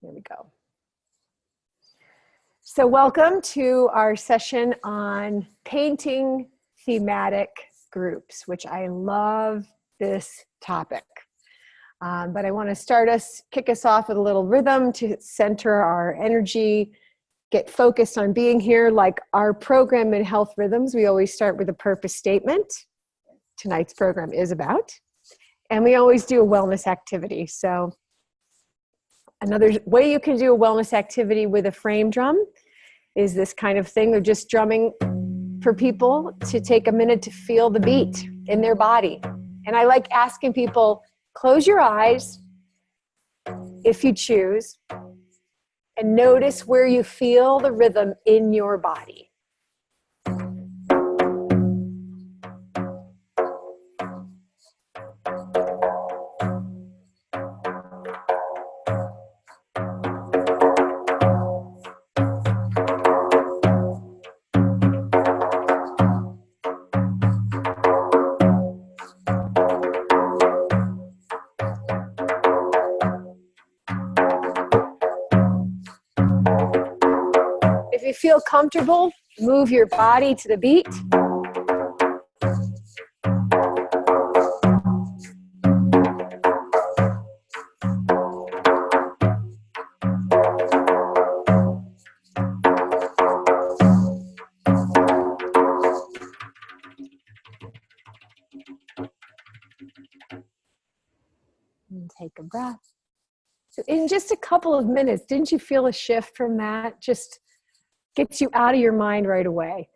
There we go. So welcome to our session on painting thematic groups, which I love this topic. But I want to kick us off with a little rhythm to center our energy, get focused on being here. Like our program in Health Rhythms, we always start with a purpose statement. Tonight's program is about. And we always do a wellness activity. So another way you can do a wellness activity with a frame drum is this kind of thing of just drumming for people to take a minute to feel the beat in their body. And I like asking people, close your eyes if you choose, and notice where you feel the rhythm in your body. If you feel comfortable, move your body to the beat. And take a breath. So in just a couple of minutes, didn't you feel a shift from that? Just gets you out of your mind right away.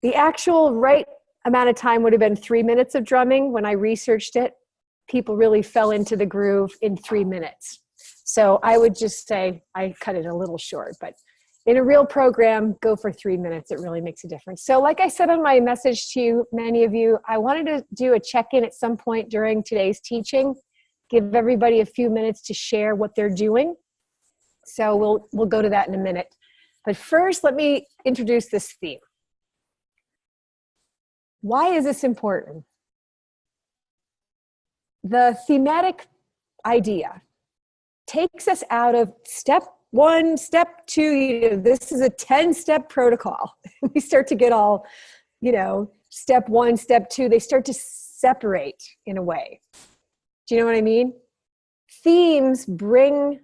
The actual right amount of time would have been 3 minutes of drumming. When I researched it, people really fell into the groove in 3 minutes. So I would just say I cut it a little short, but in a real program, go for 3 minutes. It really makes a difference. So like I said on my message to you, many of you, I wanted to do a check-in at some point during today's teaching, give everybody a few minutes to share what they're doing. So we'll go to that in a minute. But first, let me introduce this theme. Why is this important? The thematic idea takes us out of step one, step two. This is a 10-step protocol. We start to get all, step one, step two. They start to separate in a way. Do you know what I mean? Themes bring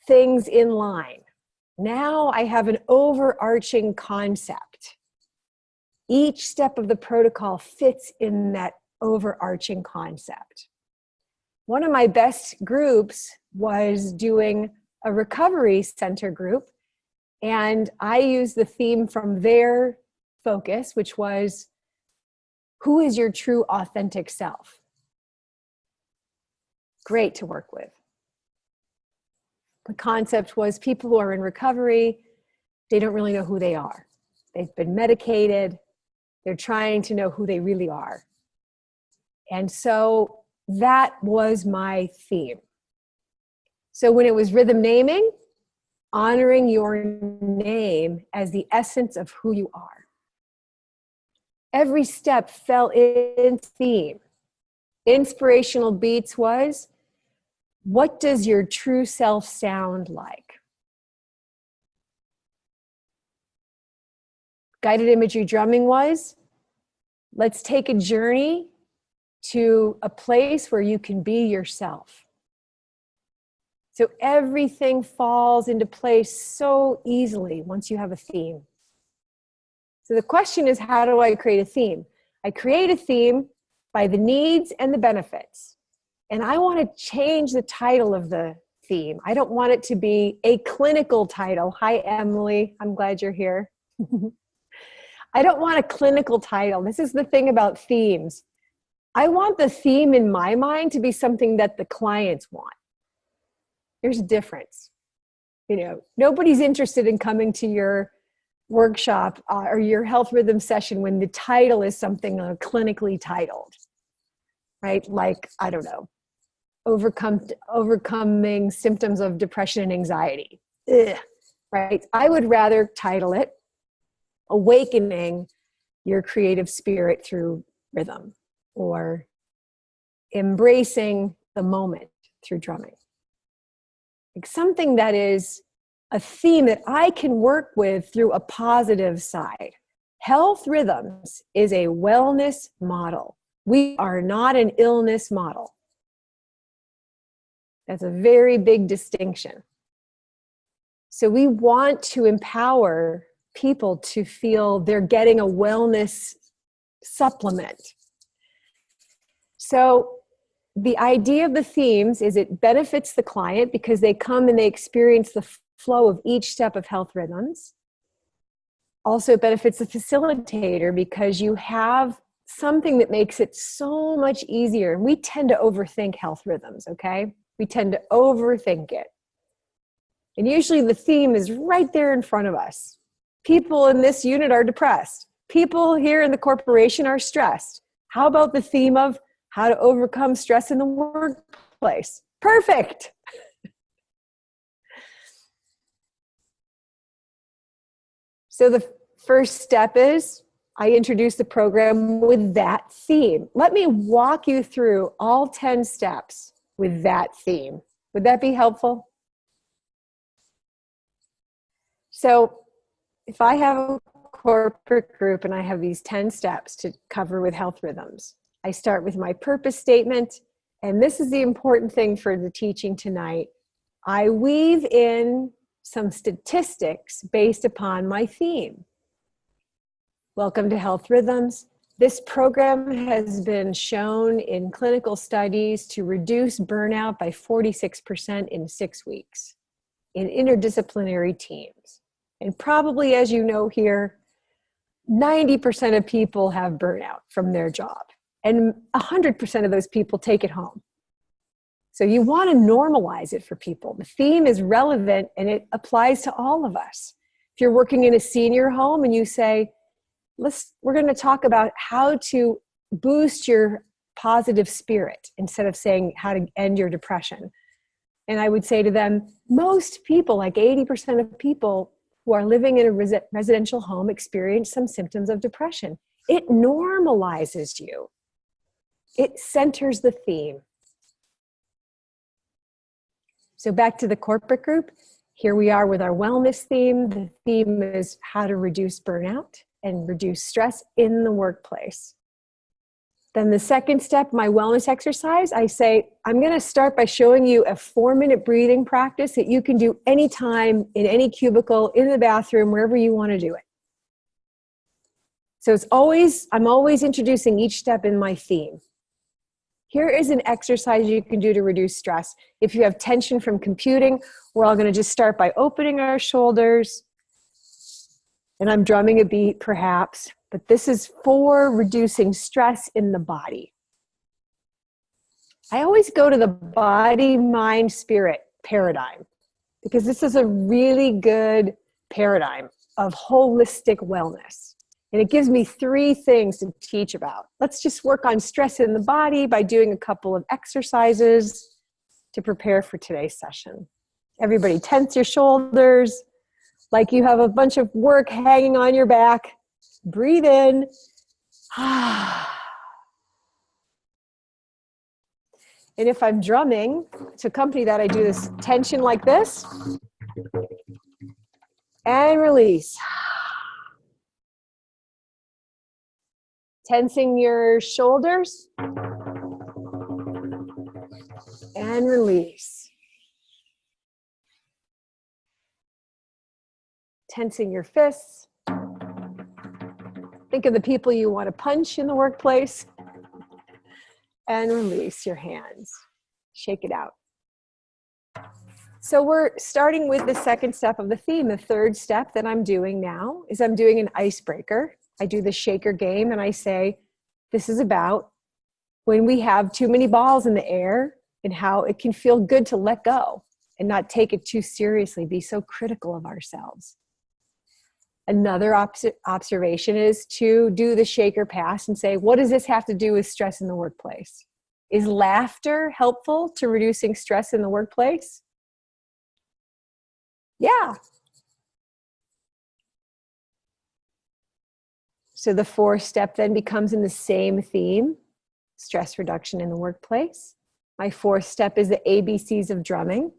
things in line. Now I have an overarching concept. Each step of the protocol fits in that overarching concept. One of my best groups was doing a recovery center group, and I used the theme from their focus, which was, who is your true authentic self? Great to work with. The concept was people who are in recovery, they don't really know who they are. They've been medicated. They're trying to know who they really are. And so that was my theme. So when it was rhythm naming, honoring your name as the essence of who you are. Every step fell in theme. Inspirational beats was, what does your true self sound like? Guided imagery drumming was, let's take a journey to a place where you can be yourself. So everything falls into place so easily once you have a theme. So the question is, how do I create a theme? I create a theme by the needs and the benefits. And I want to change the title of the theme. I don't want it to be a clinical title. Hi, Emily. I'm glad you're here. I don't want a clinical title. This is the thing about themes. I want the theme in my mind to be something that the clients want. There's a difference. Nobody's interested in coming to your workshop or your health rhythm session when the title is something clinically titled, right? Like, I don't know, overcoming symptoms of depression and anxiety. Ugh, right? I would rather title it Awakening Your Creative Spirit Through Rhythm, or Embracing the Moment Through Drumming. like something that is a theme that I can work with through a positive side. Health Rhythms is a wellness model. We are not an illness model. That's a very big distinction. So we want to empower people to feel they're getting a wellness supplement. So the idea of the themes is it benefits the client because they come and they experience the flow of each step of Health Rhythms. Also, it benefits the facilitator because you have something that makes it so much easier. And we tend to overthink Health Rhythms, okay? We tend to overthink it. And usually the theme is right there in front of us. People in this unit are depressed. People here in the corporation are stressed. How about the theme of how to overcome stress in the workplace? Perfect. So the first step is I introduce the program with that theme. Let me walk you through all 10 steps with that theme. Would that be helpful? So if I have a corporate group and I have these 10 steps to cover with Health Rhythms, I start with my purpose statement, and this is the important thing for the teaching tonight. I weave in some statistics based upon my theme. Welcome to Health Rhythms. This program has been shown in clinical studies to reduce burnout by 46% in 6 weeks in interdisciplinary teams. And probably, as you know here, 90% of people have burnout from their job, and 100% of those people take it home. So you want to normalize it for people. The theme is relevant and it applies to all of us. If you're working in a senior home and you say, we're going to talk about how to boost your positive spirit instead of saying how to end your depression. And I would say to them, most people, like 80% of people who are living in a residential home experience some symptoms of depression. It normalizes you. It centers the theme. So back to the corporate group. Here we are with our wellness theme. The theme is how to reduce burnout and reduce stress in the workplace. Then the second step, my wellness exercise, I say, I'm going to start by showing you a 4-minute breathing practice that you can do anytime, in any cubicle, in the bathroom, wherever you want to do it. So I'm always introducing each step in my theme. Here is an exercise you can do to reduce stress. If you have tension from computing, we're all going to just start by opening our shoulders. And I'm drumming a beat perhaps, but this is for reducing stress in the body. I always go to the body, mind, spirit paradigm because this is a really good paradigm of holistic wellness. And it gives me 3 things to teach about. Let's just work on stress in the body by doing a couple of exercises to prepare for today's session. Everybody tense your shoulders like you have a bunch of work hanging on your back. Breathe in. And if I'm drumming, to accompany that, I do this tension like this. And release. Tensing your shoulders. And release. Tensing your fists. Think of the people you want to punch in the workplace. And release your hands. Shake it out. So we're starting with the second step of the theme. The third step that I'm doing now is I'm doing an icebreaker. I do the shaker game and I say, this is about when we have too many balls in the air and how it can feel good to let go and not take it too seriously, be so critical of ourselves. Another observation is to do the shaker pass and say, what does this have to do with stress in the workplace? Is laughter helpful to reducing stress in the workplace? Yeah. So the 4th step then becomes in the same theme, stress reduction in the workplace. My 4th step is the ABCs of drumming.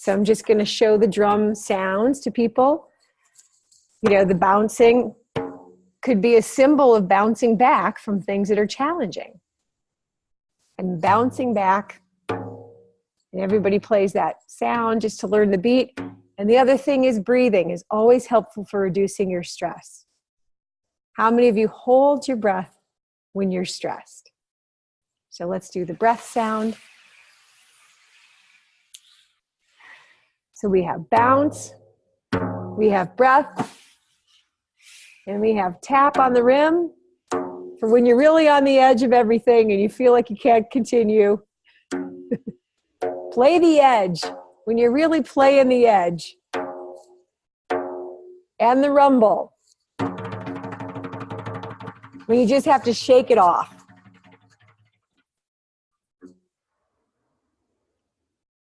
So I'm just going to show the drum sounds to people. You know, the bouncing could be a symbol of bouncing back from things that are challenging. And bouncing back, and everybody plays that sound just to learn the beat. And the other thing is breathing is always helpful for reducing your stress. How many of you hold your breath when you're stressed? So let's do the breath sound. So we have bounce, we have breath, and we have tap on the rim for when you're really on the edge of everything and you feel like you can't continue. Play the edge when you're really playing the edge. And the rumble when you just have to shake it off.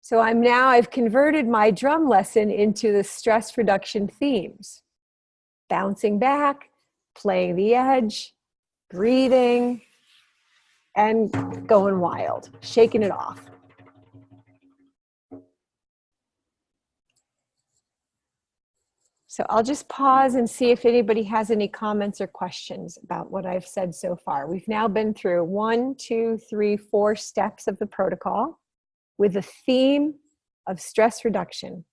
So I've converted my drum lesson into the stress reduction themes. Bouncing back, playing the edge, breathing, and going wild, shaking it off. So I'll just pause and see if anybody has any comments or questions about what I've said so far. We've now been through 1, 2, 3, 4 steps of the protocol with a theme of stress reduction.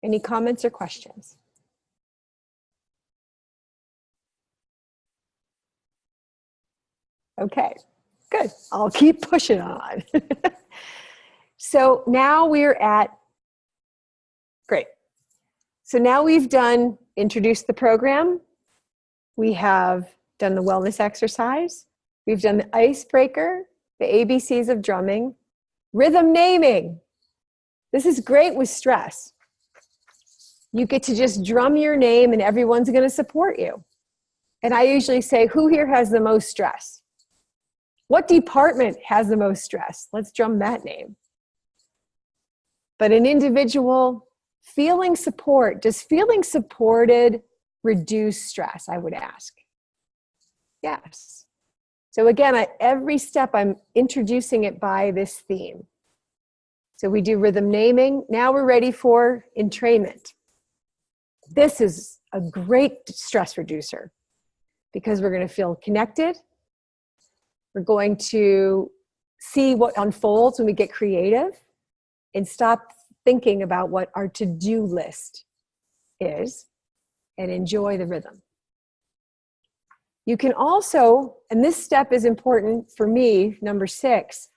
Any comments or questions? Okay, good. I'll keep pushing on. So now we're at, great. So now we've introduced the program. We have done the wellness exercise. We've done the icebreaker, the ABCs of drumming, rhythm naming. This is great with stress. You get to just drum your name and everyone's going to support you. And I usually say, who here has the most stress? What department has the most stress? Let's drum that name. But an individual feeling support, does feeling supported reduce stress, I would ask? Yes. So again, every step I'm introducing it by this theme. So we do rhythm naming. Now we're ready for entrainment. This is a great stress reducer because we're going to feel connected. We're going to see what unfolds when we get creative and stop thinking about what our to-do list is and enjoy the rhythm. You can also, and this step is important for me, number 6,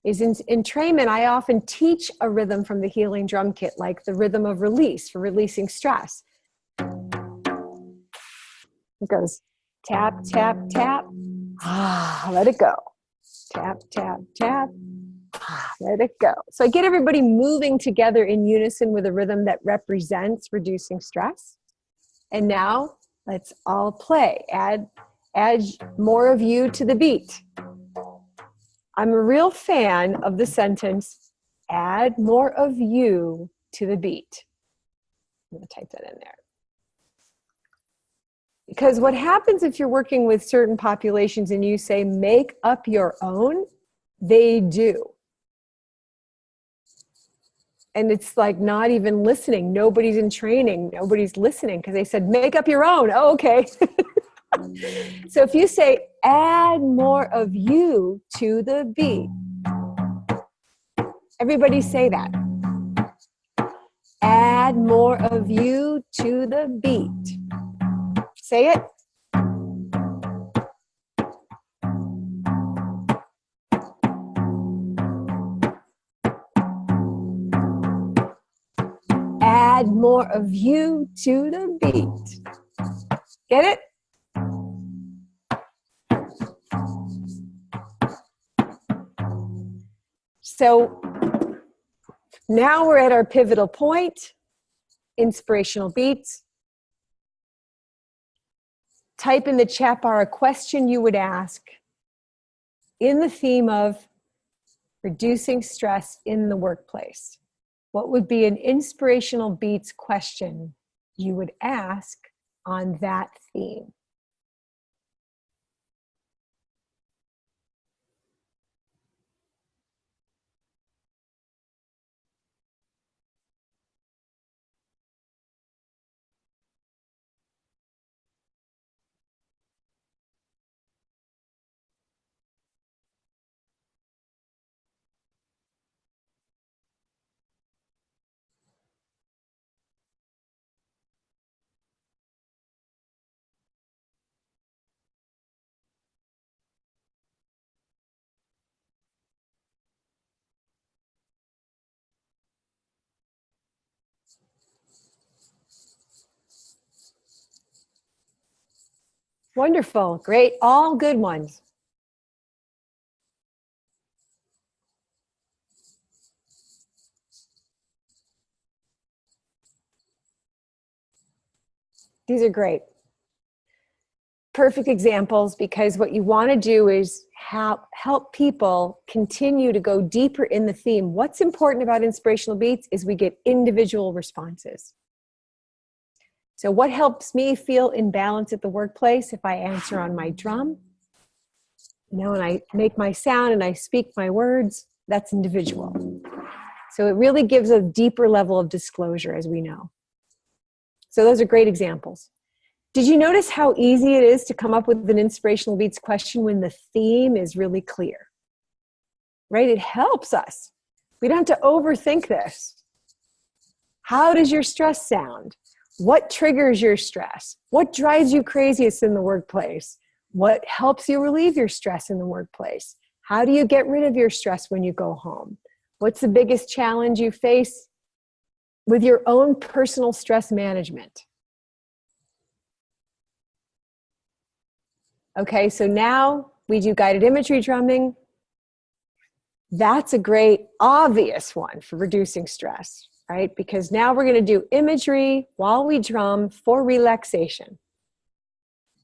is in entrainment, I often teach a rhythm from the Healing Drum Kit, like the rhythm of release for releasing stress. It goes tap, tap, tap, let it go. Tap, tap, tap, let it go. So I get everybody moving together in unison with a rhythm that represents reducing stress. And now let's all play. Add more of you to the beat. I'm a real fan of the sentence, add more of you to the beat. I'm going to type that in there. Because what happens if you're working with certain populations and you say, make up your own, they do. And it's like not even listening. Nobody's in training. Nobody's listening because they said, make up your own. Oh, okay. So if you say, add more of you to the beat, everybody say that. Add more of you to the beat. Say it. Add more of you to the beat. Get it? So now we're at our pivotal point, inspirational beats. Type in the chat bar a question you would ask in the theme of reducing stress in the workplace. What would be an inspirational beats question you would ask on that theme? Wonderful. Great. All good ones. These are great. Perfect examples, because what you want to do is help people continue to go deeper in the theme. What's important about inspirational beats is we get individual responses. So what helps me feel in balance at the workplace? If I answer on my drum, and I make my sound and I speak my words, that's individual. So it really gives a deeper level of disclosure, as we know. So those are great examples. Did you notice how easy it is to come up with an inspirational beats question when the theme is really clear? Right? It helps us. We don't have to overthink this. How does your stress sound? What triggers your stress? What drives you craziest in the workplace? What helps you relieve your stress in the workplace? How do you get rid of your stress when you go home? What's the biggest challenge you face with your own personal stress management? Okay, so now we do guided imagery drumming. That's a great obvious one for reducing stress, right? Because now we're going to do imagery while we drum for relaxation.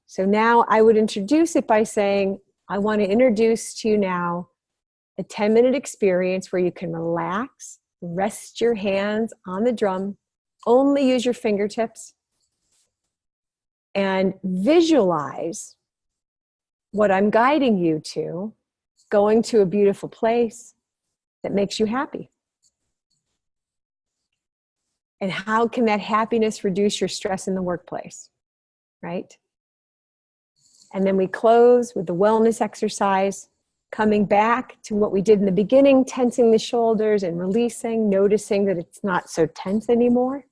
So now I would introduce it by saying, I want to introduce to you now a 10-minute experience where you can relax, rest your hands on the drum, only use your fingertips, and visualize what I'm guiding you to, going to a beautiful place that makes you happy. And how can that happiness reduce your stress in the workplace, right? And then we close with the wellness exercise, coming back to what we did in the beginning, tensing the shoulders and releasing, noticing that it's not so tense anymore.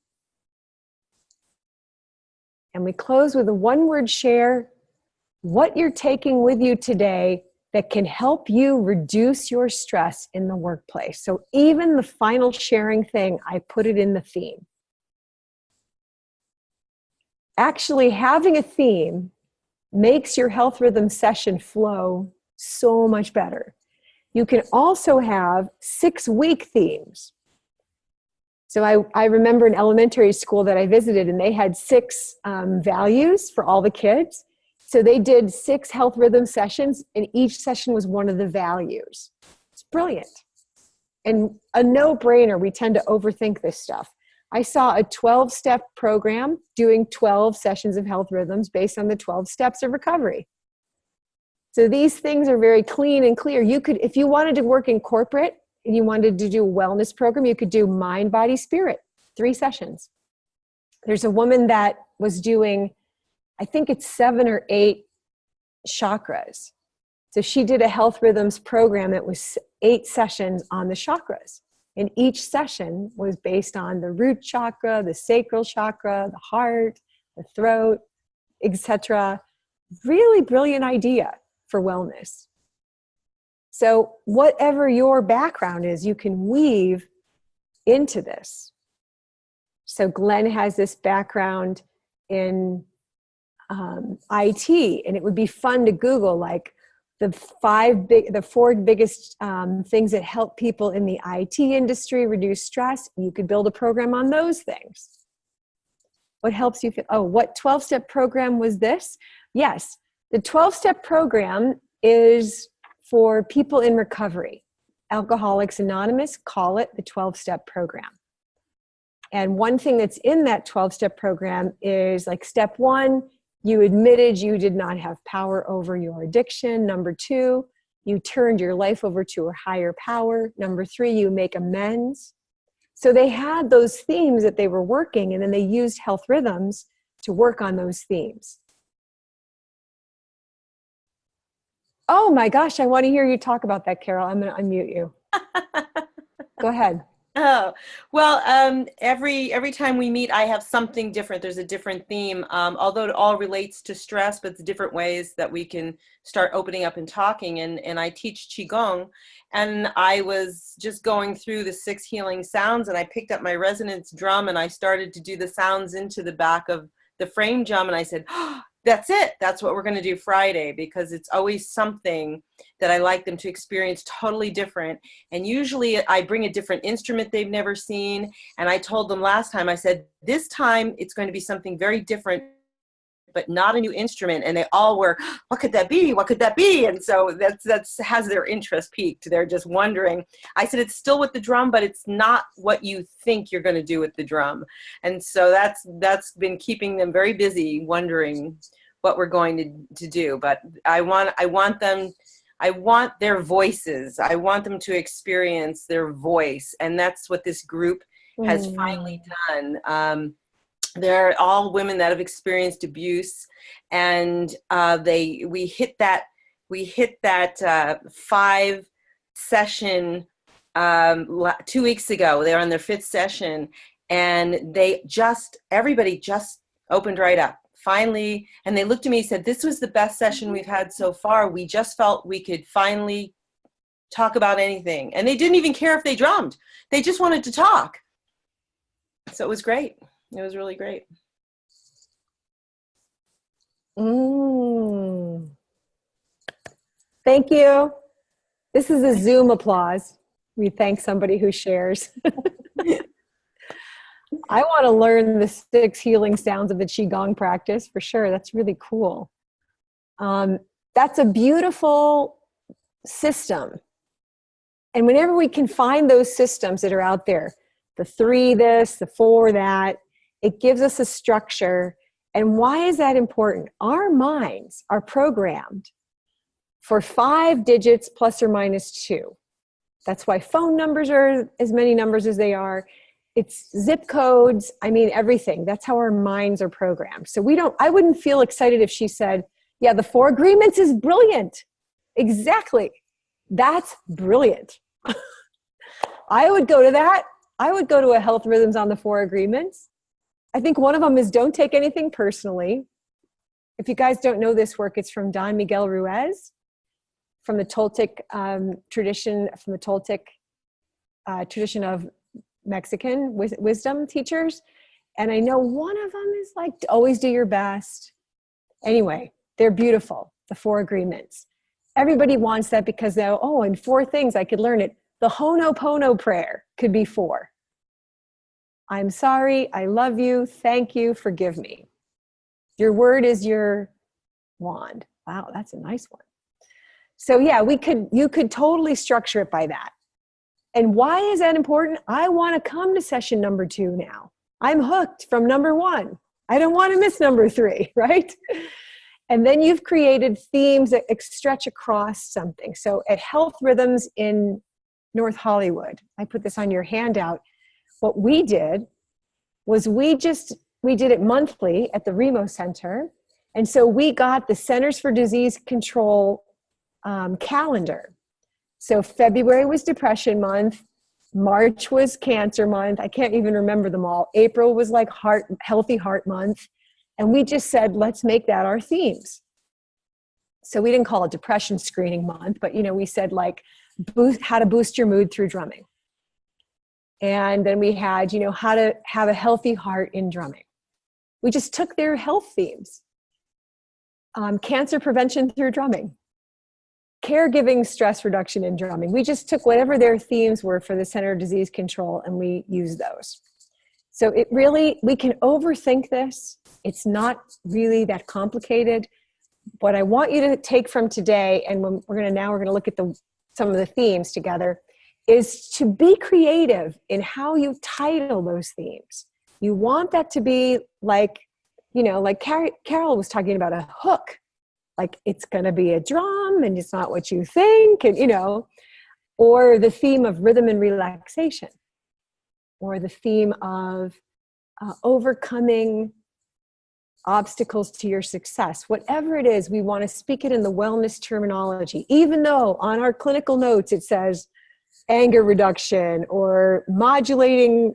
And we close with a one-word share, what you're taking with you today that can help you reduce your stress in the workplace. So even the final sharing thing, I put it in the theme. Actually, having a theme makes your health rhythm session flow so much better. You can also have 6-week themes. So I remember in elementary school that I visited, and they had 6 values for all the kids. So they did 6 health rhythm sessions, and each session was one of the values. It's brilliant. And a no-brainer. We tend to overthink this stuff. I saw a 12-step program doing 12 sessions of health rhythms based on the 12 steps of recovery. So these things are very clean and clear. You could, if you wanted to work in corporate and you wanted to do a wellness program, you could do mind, body, spirit, 3 sessions. There's a woman that was doing, I think it's 7 or 8 chakras. So she did a health rhythms program that was 8 sessions on the chakras. And each session was based on the root chakra, the sacral chakra, the heart, the throat, etc. Really brilliant idea for wellness. So whatever your background is, you can weave into this. So Glenn has this background in IT, and it would be fun to Google like the 4 biggest things that help people in the IT industry reduce stress. You could build a program on those things. What helps you feel? Oh, what 12-step program was this? Yes, the 12-step program is for people in recovery. Alcoholics Anonymous call it the 12-step program. And one thing that's in that 12-step program is like step 1, you admitted you did not have power over your addiction. Number 2, you turned your life over to a higher power. Number 3, you make amends. So they had those themes that they were working, and then they used health rhythms to work on those themes. Oh my gosh, I want to hear you talk about that, Carol. I'm going to unmute you. Go ahead. Oh, well, every time we meet, I have something different. There's a different theme, although it all relates to stress, but it's different ways that we can start opening up and talking. And I teach Qigong, and I was just going through the 6 healing sounds, and I picked up my resonance drum, and I started to do the sounds into the back of the frame drum, and I said, oh, that's it. That's what we're going to do Friday, because it's always something that I like them to experience totally different. And usually I bring a different instrument they've never seen. And I told them last time, I said, this time it's going to be something very different, but not a new instrument. And they all were, what could that be? What could that be? And so that's has their interest piqued. They're just wondering. I said, it's still with the drum, but it's not what you think you're going to do with the drum. And so that's been keeping them very busy, wondering what we're going to do. But I want their voices. I want them to experience their voice. And that's what this group has finally done. They're all women that have experienced abuse, and we hit that 5-session 2 weeks ago. They're on their 5th session, and everybody just opened right up finally. And they looked at me and said, "This was the best session we've had so far. We just felt we could finally talk about anything." And they didn't even care if they drummed; they just wanted to talk. So it was great. It was really great. Thank you. This is a Zoom applause. We thank somebody who shares. I want to learn the 6 healing sounds of the Qigong practice for sure. That's really cool. That's a beautiful system. And whenever we can find those systems that are out there, the 3 this, the 4 that, it gives us a structure. And why is that important? Our minds are programmed for 5 digits plus or minus 2. That's why phone numbers are as many numbers as they are. It's zip codes. I mean, everything. That's how our minds are programmed. So I wouldn't feel excited if she said, yeah, the 4 agreements is brilliant. Exactly. That's brilliant. I would go to that. I would go to a Health Rhythms on the 4 agreements. I think one of them is don't take anything personally. If you guys don't know this work, it's from Don Miguel Ruiz, from the Toltec tradition, from the Toltec tradition of Mexican wisdom teachers. And I know one of them is like, always do your best. Anyway, they're beautiful, the 4 agreements. Everybody wants that because they're, in 4 things I could learn it. The Ho'oponopono prayer could be 4. I'm sorry, I love you, thank you, forgive me. Your word is your wand. Wow, that's a nice one. So yeah, you could totally structure it by that. And why is that important? I want to come to session number 2 now. I'm hooked from number 1. I don't want to miss number 3, right? And then you've created themes that stretch across something. So at Health Rhythms in North Hollywood, I put this on your handout. What we did was we did it monthly at the Remo Center. And so we got the Centers for Disease Control calendar. So February was Depression Month. March was Cancer Month. I can't even remember them all. April was like Healthy Heart Month. And we just said, let's make that our themes. So we didn't call it Depression Screening Month, but we said like how to boost your mood through drumming. And then we had, how to have a healthy heart in drumming. We just took their health themes. Cancer prevention through drumming. Caregiving, stress reduction in drumming. We just took whatever their themes were for the Center of Disease Control and we used those. So we can overthink this. It's not really that complicated. What I want you to take from today, and we're going to look at some of the themes together, is to be creative in how you title those themes. You want that to be like, like Carol was talking about a hook. Like it's going to be a drum and it's not what you think, and or the theme of rhythm and relaxation, or the theme of overcoming obstacles to your success. Whatever it is, we want to speak it in the wellness terminology, even though on our clinical notes it says anger reduction or modulating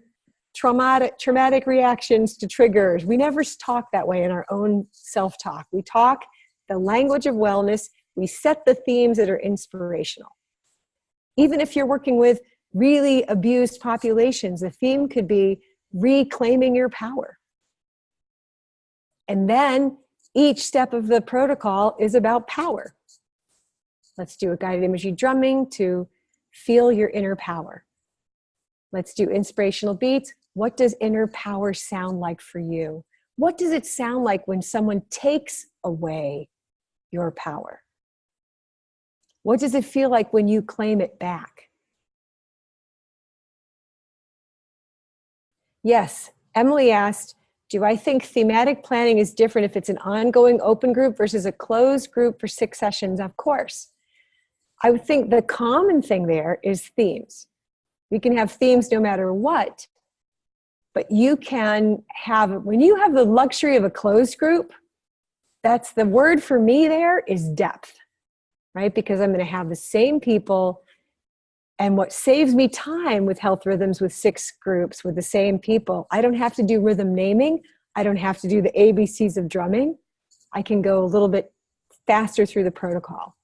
traumatic reactions to triggers. We never talk that way in our own self-talk. We talk the language of wellness. We set the themes that are inspirational. Even if you're working with really abused populations, the theme could be reclaiming your power. And then each step of the protocol is about power. Let's do a guided imagery drumming to feel your inner power. Let's do inspirational beats. What does inner power sound like for you? What does it sound like when someone takes away your power? What does it feel like when you claim it back? Yes, Emily asked, do I think thematic planning is different if it's an ongoing open group versus a closed group for 6 sessions? Of course. I would think the common thing there is themes. We can have themes no matter what, but you can have, when you have the luxury of a closed group, that's the word for me there is depth, right? Because I'm going to have the same people. And what saves me time with Health Rhythms with 6 groups with the same people, I don't have to do rhythm naming. I don't have to do the ABCs of drumming. I can go a little bit faster through the protocol.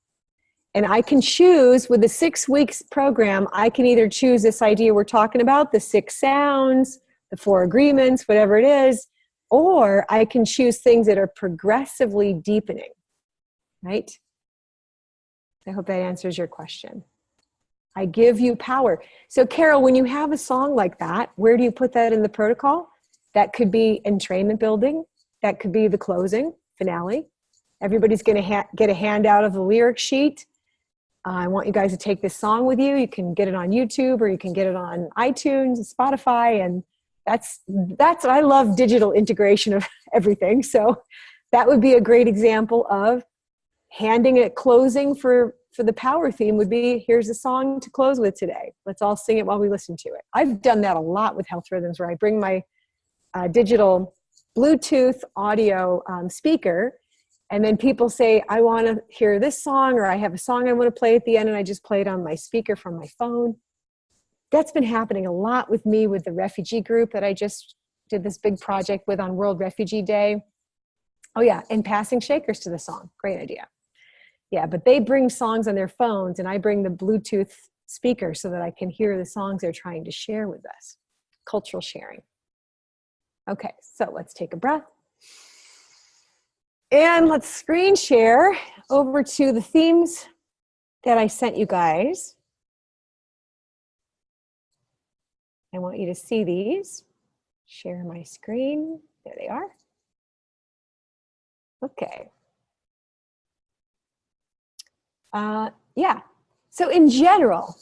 And I can choose with the 6 weeks program, I can either choose this idea we're talking about, the 6 sounds, the 4 agreements, whatever it is, or I can choose things that are progressively deepening, right? I hope that answers your question. I give you power. So Carol, when you have a song like that, where do you put that in the protocol? That could be entrainment building. That could be the closing, finale. Everybody's going to get a handout of the lyric sheet. I want you guys to take this song with you. You can get it on YouTube or you can get it on iTunes, Spotify, and that's I love digital integration of everything. So that would be a great example of handing it closing for the power theme would be, here's a song to close with today. Let's all sing it while we listen to it. I've done that a lot with Health Rhythms where I bring my digital Bluetooth audio speaker, and then people say, I want to hear this song, or I have a song I want to play at the end, and I just play it on my speaker from my phone. That's been happening a lot with me with the refugee group that I just did this big project with on World Refugee Day. Oh yeah, and passing shakers to the song. Great idea. Yeah, but they bring songs on their phones and I bring the Bluetooth speaker so that I can hear the songs they're trying to share with us. Cultural sharing. Okay, so let's take a breath. And let's screen share over to the themes that I sent you guys. I want you to see these. Share my screen. There they are. Okay. Yeah. So in general,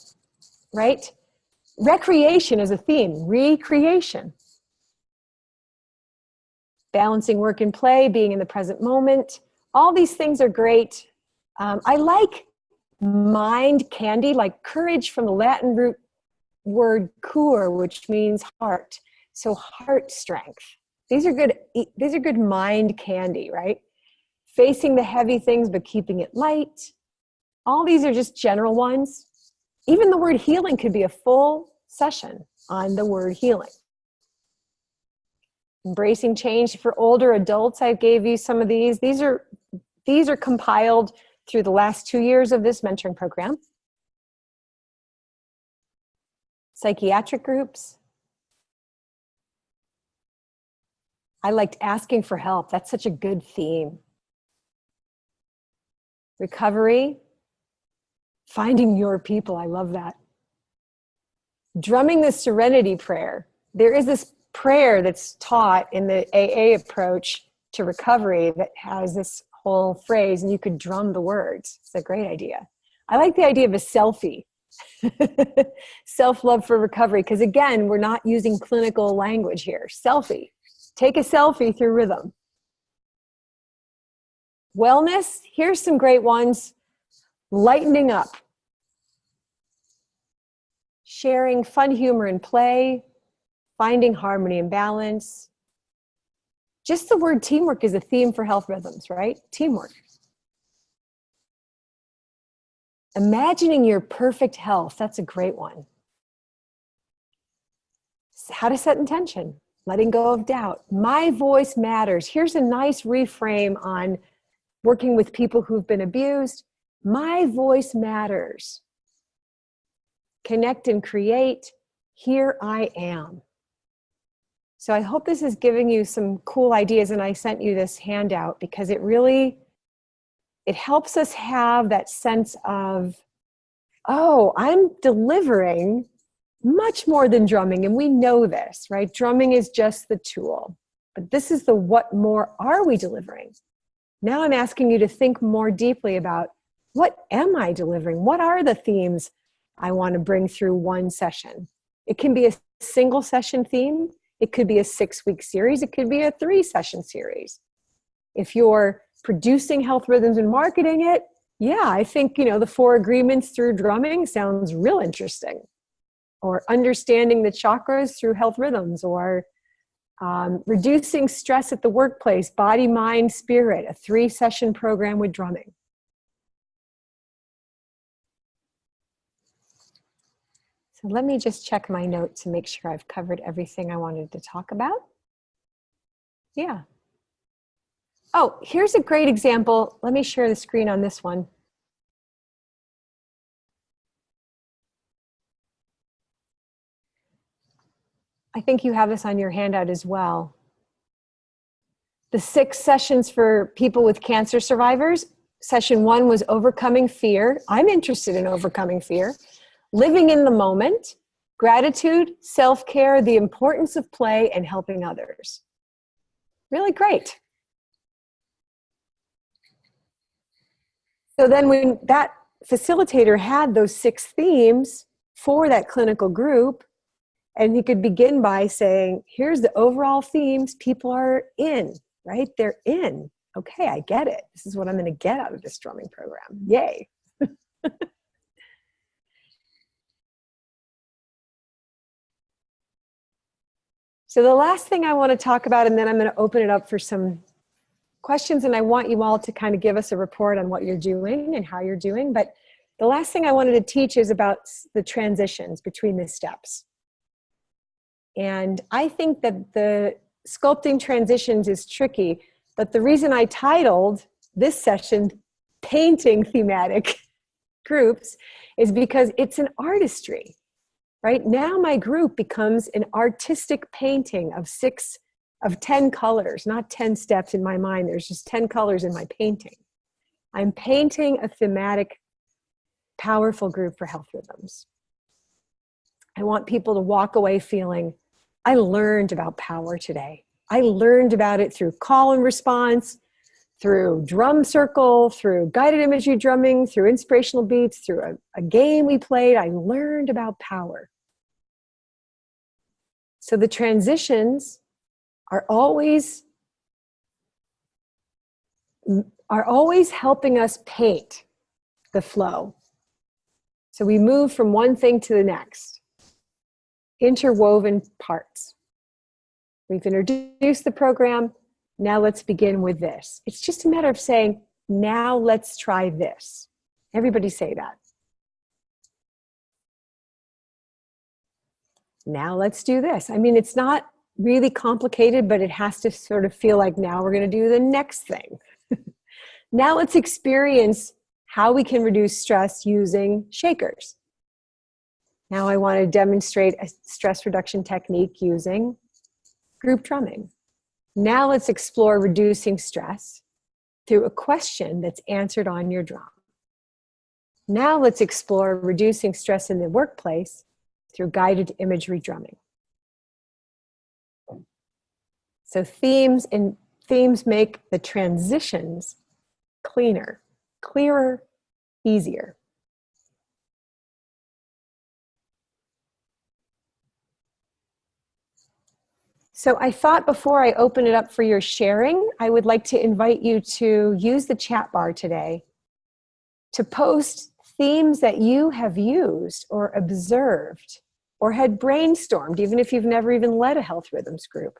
right? Recreation is a theme. Recreation. Balancing work and play, being in the present moment. All these things are great. I like mind candy, like courage from the Latin root word cur, which means heart. So heart strength. These are good mind candy, right? Facing the heavy things, but keeping it light. All these are just general ones. Even the word healing could be a full session on the word healing. Embracing change for older adults, I gave you some of these. These are compiled through the last 2 years of this mentoring program. Psychiatric groups. I liked asking for help. That's such a good theme. Recovery. Finding your people. I love that. Drumming the serenity prayer. There is this prayer that's taught in the AA approach to recovery that has this whole phrase, and you could drum the words. It's a great idea. I like the idea of a selfie. Self-love for recovery, because again, we're not using clinical language here. Selfie. Take a selfie through rhythm. Wellness. Here's some great ones. Lightening up. Sharing fun, humor, and play. Finding harmony and balance. Just the word teamwork is a theme for Health Rhythms, right? Teamwork. Imagining your perfect health. That's a great one. How to set intention. Letting go of doubt. My voice matters. Here's a nice reframe on working with people who've been abused. My voice matters. Connect and create. Here I am. So I hope this is giving you some cool ideas, and I sent you this handout because it helps us have that sense of, oh, I'm delivering much more than drumming, and we know this, right? Drumming is just the tool, but this is the what more are we delivering? Now I'm asking you to think more deeply about, what am I delivering? What are the themes I want to bring through one session? It can be a single session theme. It could be a 6-week series. It could be a 3-session series. If you're producing health rhythms and marketing it, yeah, I think, the 4 agreements through drumming sounds real interesting. Or understanding the chakras through health rhythms, or reducing stress at the workplace, body, mind, spirit, a 3-session program with drumming. So let me just check my notes and make sure I've covered everything I wanted to talk about. Yeah. Oh, here's a great example. Let me share the screen on this one. I think you have this on your handout as well. The 6 sessions for people with cancer survivors. Session 1 was overcoming fear. I'm interested in overcoming fear. Living in the moment, gratitude, self-care, the importance of play, and helping others. Really great. So then when that facilitator had those 6 themes for that clinical group, and he could begin by saying, here's the overall themes people are in, right? They're in. Okay, I get it. This is what I'm going to get out of this drumming program. Yay. So the last thing I want to talk about, and then I'm going to open it up for some questions, and I want you all to kind of give us a report on what you're doing and how you're doing. But the last thing I wanted to teach is about the transitions between the steps. And I think that the sculpting transitions is tricky, but the reason I titled this session Painting Thematic Groups is because it's an artistry, right? Now my group becomes an artistic painting of 10 colors, not 10 steps in my mind. There's just 10 colors in my painting. I'm painting a thematic, powerful group for health rhythms. I want people to walk away feeling, I learned about power today. I learned about it through call and response, through drum circle, through guided imagery drumming, through inspirational beats, through a game we played. I learned about power. So the transitions are always helping us paint the flow. So we move from one thing to the next. Interwoven parts. We've introduced the program. Now let's begin with this. It's just a matter of saying, now let's try this. Everybody say that. Now let's do this. I mean, it's not really complicated, but it has to sort of feel like now we're going to do the next thing. Now let's experience how we can reduce stress using shakers. Now I want to demonstrate a stress reduction technique using group drumming. Now let's explore reducing stress through a question that's answered on your drum. Now let's explore reducing stress in the workplace through guided imagery drumming. So themes make the transitions cleaner, clearer, easier. So I thought before I open it up for your sharing, I would like to invite you to use the chat bar today to post themes that you have used or observed or had brainstormed, even if you've never even led a health rhythms group.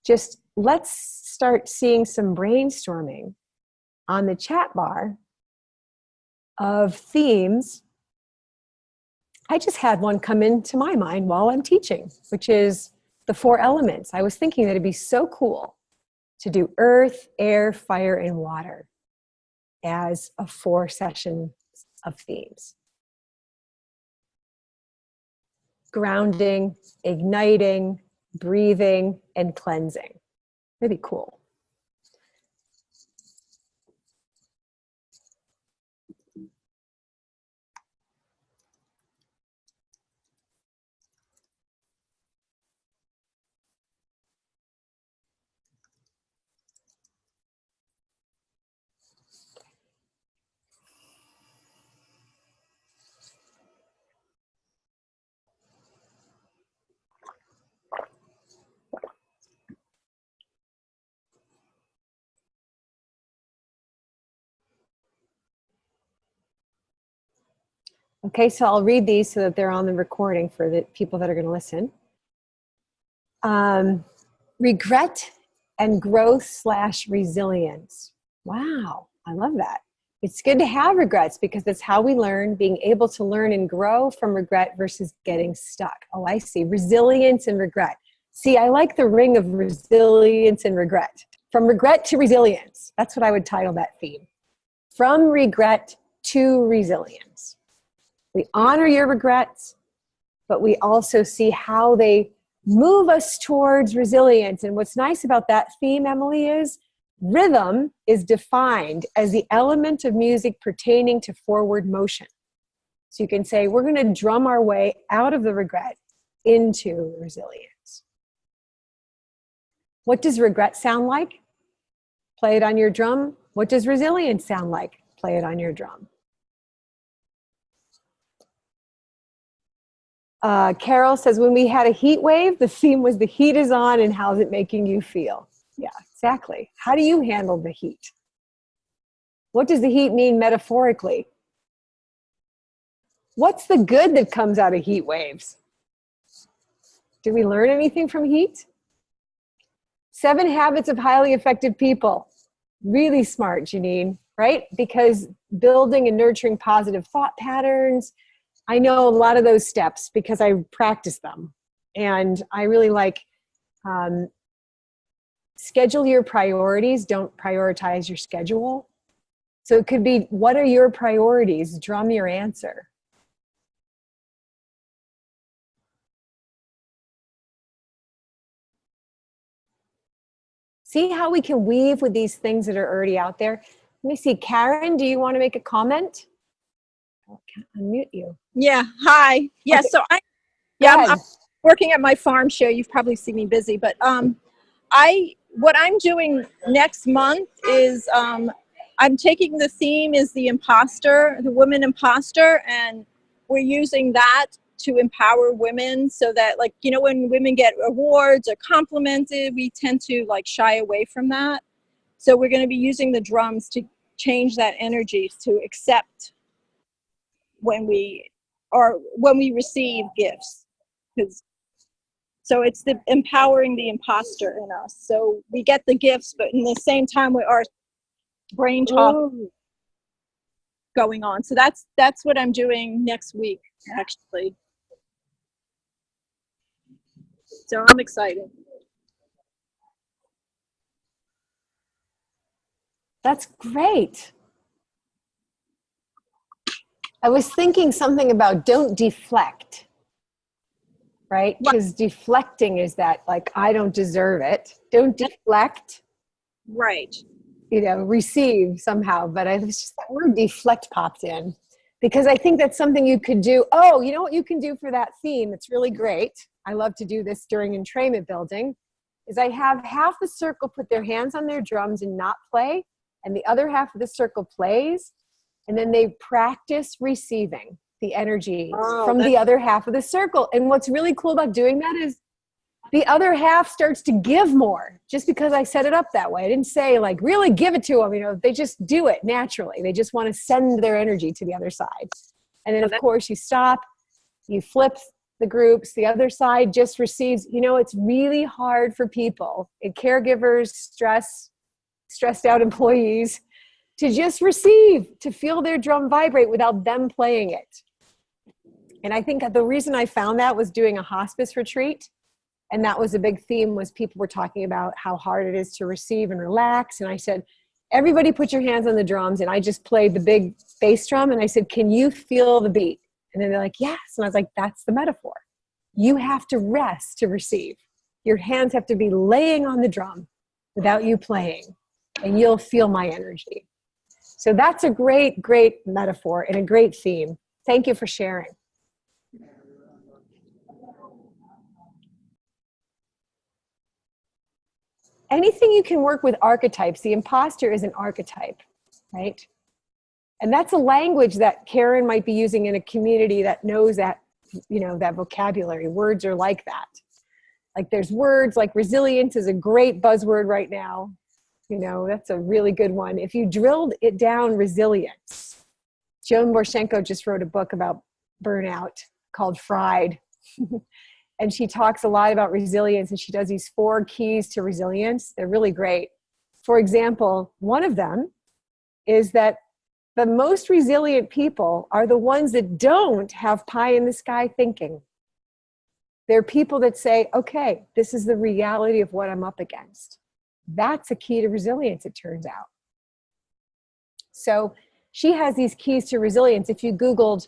Just let's start seeing some brainstorming on the chat bar of themes. I just had one come into my mind while I'm teaching, which is the 4 elements. I was thinking that it'd be so cool to do earth, air, fire, and water as a 4 session of themes. Grounding, igniting, breathing, and cleansing. Really cool. Okay, so I'll read these so that they're on the recording for the people that are going to listen. Regret and growth/resilience. Wow, I love that. It's good to have regrets because that's how we learn, being able to learn and grow from regret versus getting stuck. Oh, I see. Resilience and regret. See, I like the ring of resilience and regret. From regret to resilience. That's what I would title that theme. From regret to resilience. We honor your regrets, but we also see how they move us towards resilience. And what's nice about that theme, Emily, is rhythm is defined as the element of music pertaining to forward motion. So you can say, we're going to drum our way out of the regret into resilience. What does regret sound like? Play it on your drum. What does resilience sound like? Play it on your drum. Carol says, when we had a heat wave, the theme was the heat is on and how's it making you feel? Yeah, exactly. How do you handle the heat? What does the heat mean metaphorically? What's the good that comes out of heat waves? Do we learn anything from heat? 7 Habits of Highly Effective People. Really smart, Janine, right? Because building and nurturing positive thought patterns, I know a lot of those steps because I practice them. And I really like schedule your priorities. Don't prioritize your schedule. So it could be, what are your priorities? Drum your answer. See how we can weave with these things that are already out there? Let me see. Karen, do you want to make a comment? I can't unmute you. Yeah. Hi. Yeah. Okay. So I'm working at my farm show. You've probably seen me busy, but what I'm doing next month is I'm taking the theme is the imposter, the woman imposter, and we're using that to empower women so that, like, you know, when women get awards or complimented, we tend to like shy away from that. So we're going to be using the drums to change that energy to accept when we receive gifts. So it's the empowering the imposter in us. So we get the gifts, but in the same time we are brain talk going on. So that's what I'm doing next week, actually. So I'm excited. That's great. I was thinking something about don't deflect, right? Because deflecting is that, like, I don't deserve it. Don't deflect. Right. You know, receive somehow. But I was just, that word deflect popped in because I think that's something you could do. Oh, you know what you can do for that theme? It's really great. I love to do this during entrainment building, is I have half the circle put their hands on their drums and not play, and the other half of the circle plays, and then they practice receiving the energy from the other half of the circle. And what's really cool about doing that is the other half starts to give more just because I set it up that way. I didn't say, like, really give it to them. You know, they just do it naturally. They just want to send their energy to the other side. And then, of course, you stop, you flip the groups, the other side just receives. You know, it's really hard for people, and caregivers, stressed out employees, to just receive, to feel their drum vibrate without them playing it. And I think the reason I found that was doing a hospice retreat. And that was a big theme, was people were talking about how hard it is to receive and relax. And I said, everybody put your hands on the drums. And I just played the big bass drum. And I said, can you feel the beat? And then they're like, yes. And I was like, that's the metaphor. You have to rest to receive. Your hands have to be laying on the drum without you playing, and you'll feel my energy. So that's a great, great metaphor and a great theme. Thank you for sharing. Anything you can work with archetypes. The imposter is an archetype, right? And that's a language that Karen might be using in a community that knows that, you know, that vocabulary. Words are like that. Like there's words like resilience is a great buzzword right now. You know, that's a really good one. If you drilled it down, resilience. Joan Borshenko just wrote a book about burnout called Fried. And she talks a lot about resilience, and she does these 4 keys to resilience. They're really great. For example, one of them is that the most resilient people are the ones that don't have pie in the sky thinking. They're people that say, okay, this is the reality of what I'm up against. That's a key to resilience, it turns out. So she has these keys to resilience. If you Googled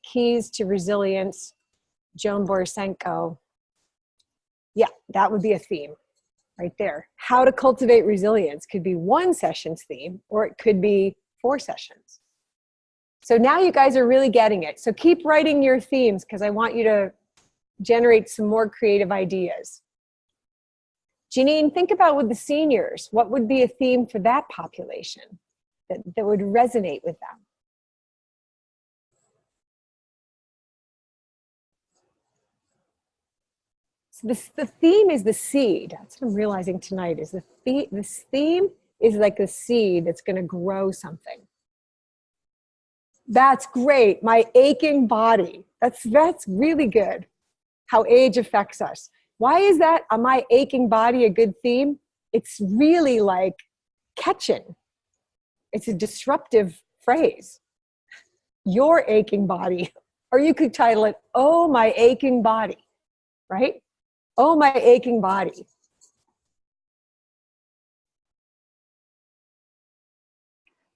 keys to resilience, Joan Borshenko, yeah, that would be a theme right there. How to cultivate resilience could be 1 session's theme, or it could be 4 sessions. So now you guys are really getting it. So keep writing your themes, because I want you to generate some more creative ideas. Janine, think about with the seniors, what would be a theme for that population that would resonate with them? The theme is the seed. That's what I'm realizing tonight, is this theme is like a seed that's going to grow something. That's great. My aching body. That's really good. How age affects us. Why is that my aching body a good theme? It's really like catching. It's a disruptive phrase. Your aching body. Or you could title it, Oh, my aching body, right? Oh, my aching body.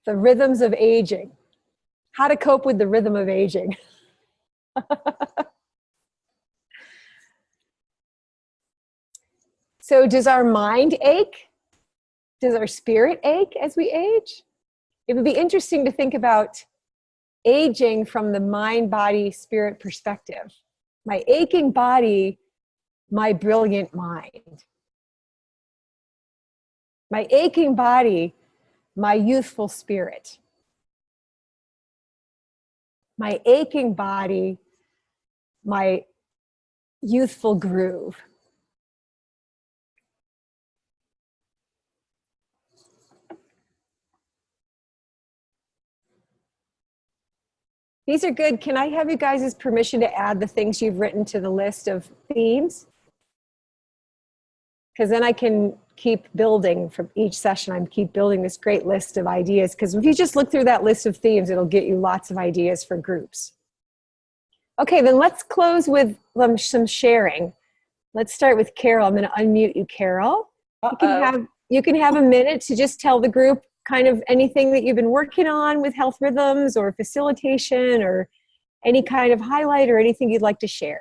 The rhythms of aging. How to cope with the rhythm of aging. So does our mind ache? Does our spirit ache as we age? It would be interesting to think about aging from the mind, body, spirit perspective. My aching body, my brilliant mind. My aching body, my youthful spirit. My aching body, my youthful groove. These are good. Can I have you guys' permission to add the things you've written to the list of themes? Because then I can keep building from each session. I keep building this great list of ideas. Because if you just look through that list of themes, it'll get you lots of ideas for groups. Okay, then let's close with some sharing. Let's start with Carol. I'm going to unmute you, Carol. You can have a minute to just tell the group kind of anything that you've been working on with Health Rhythms or facilitation, or any kind of highlight or anything you'd like to share.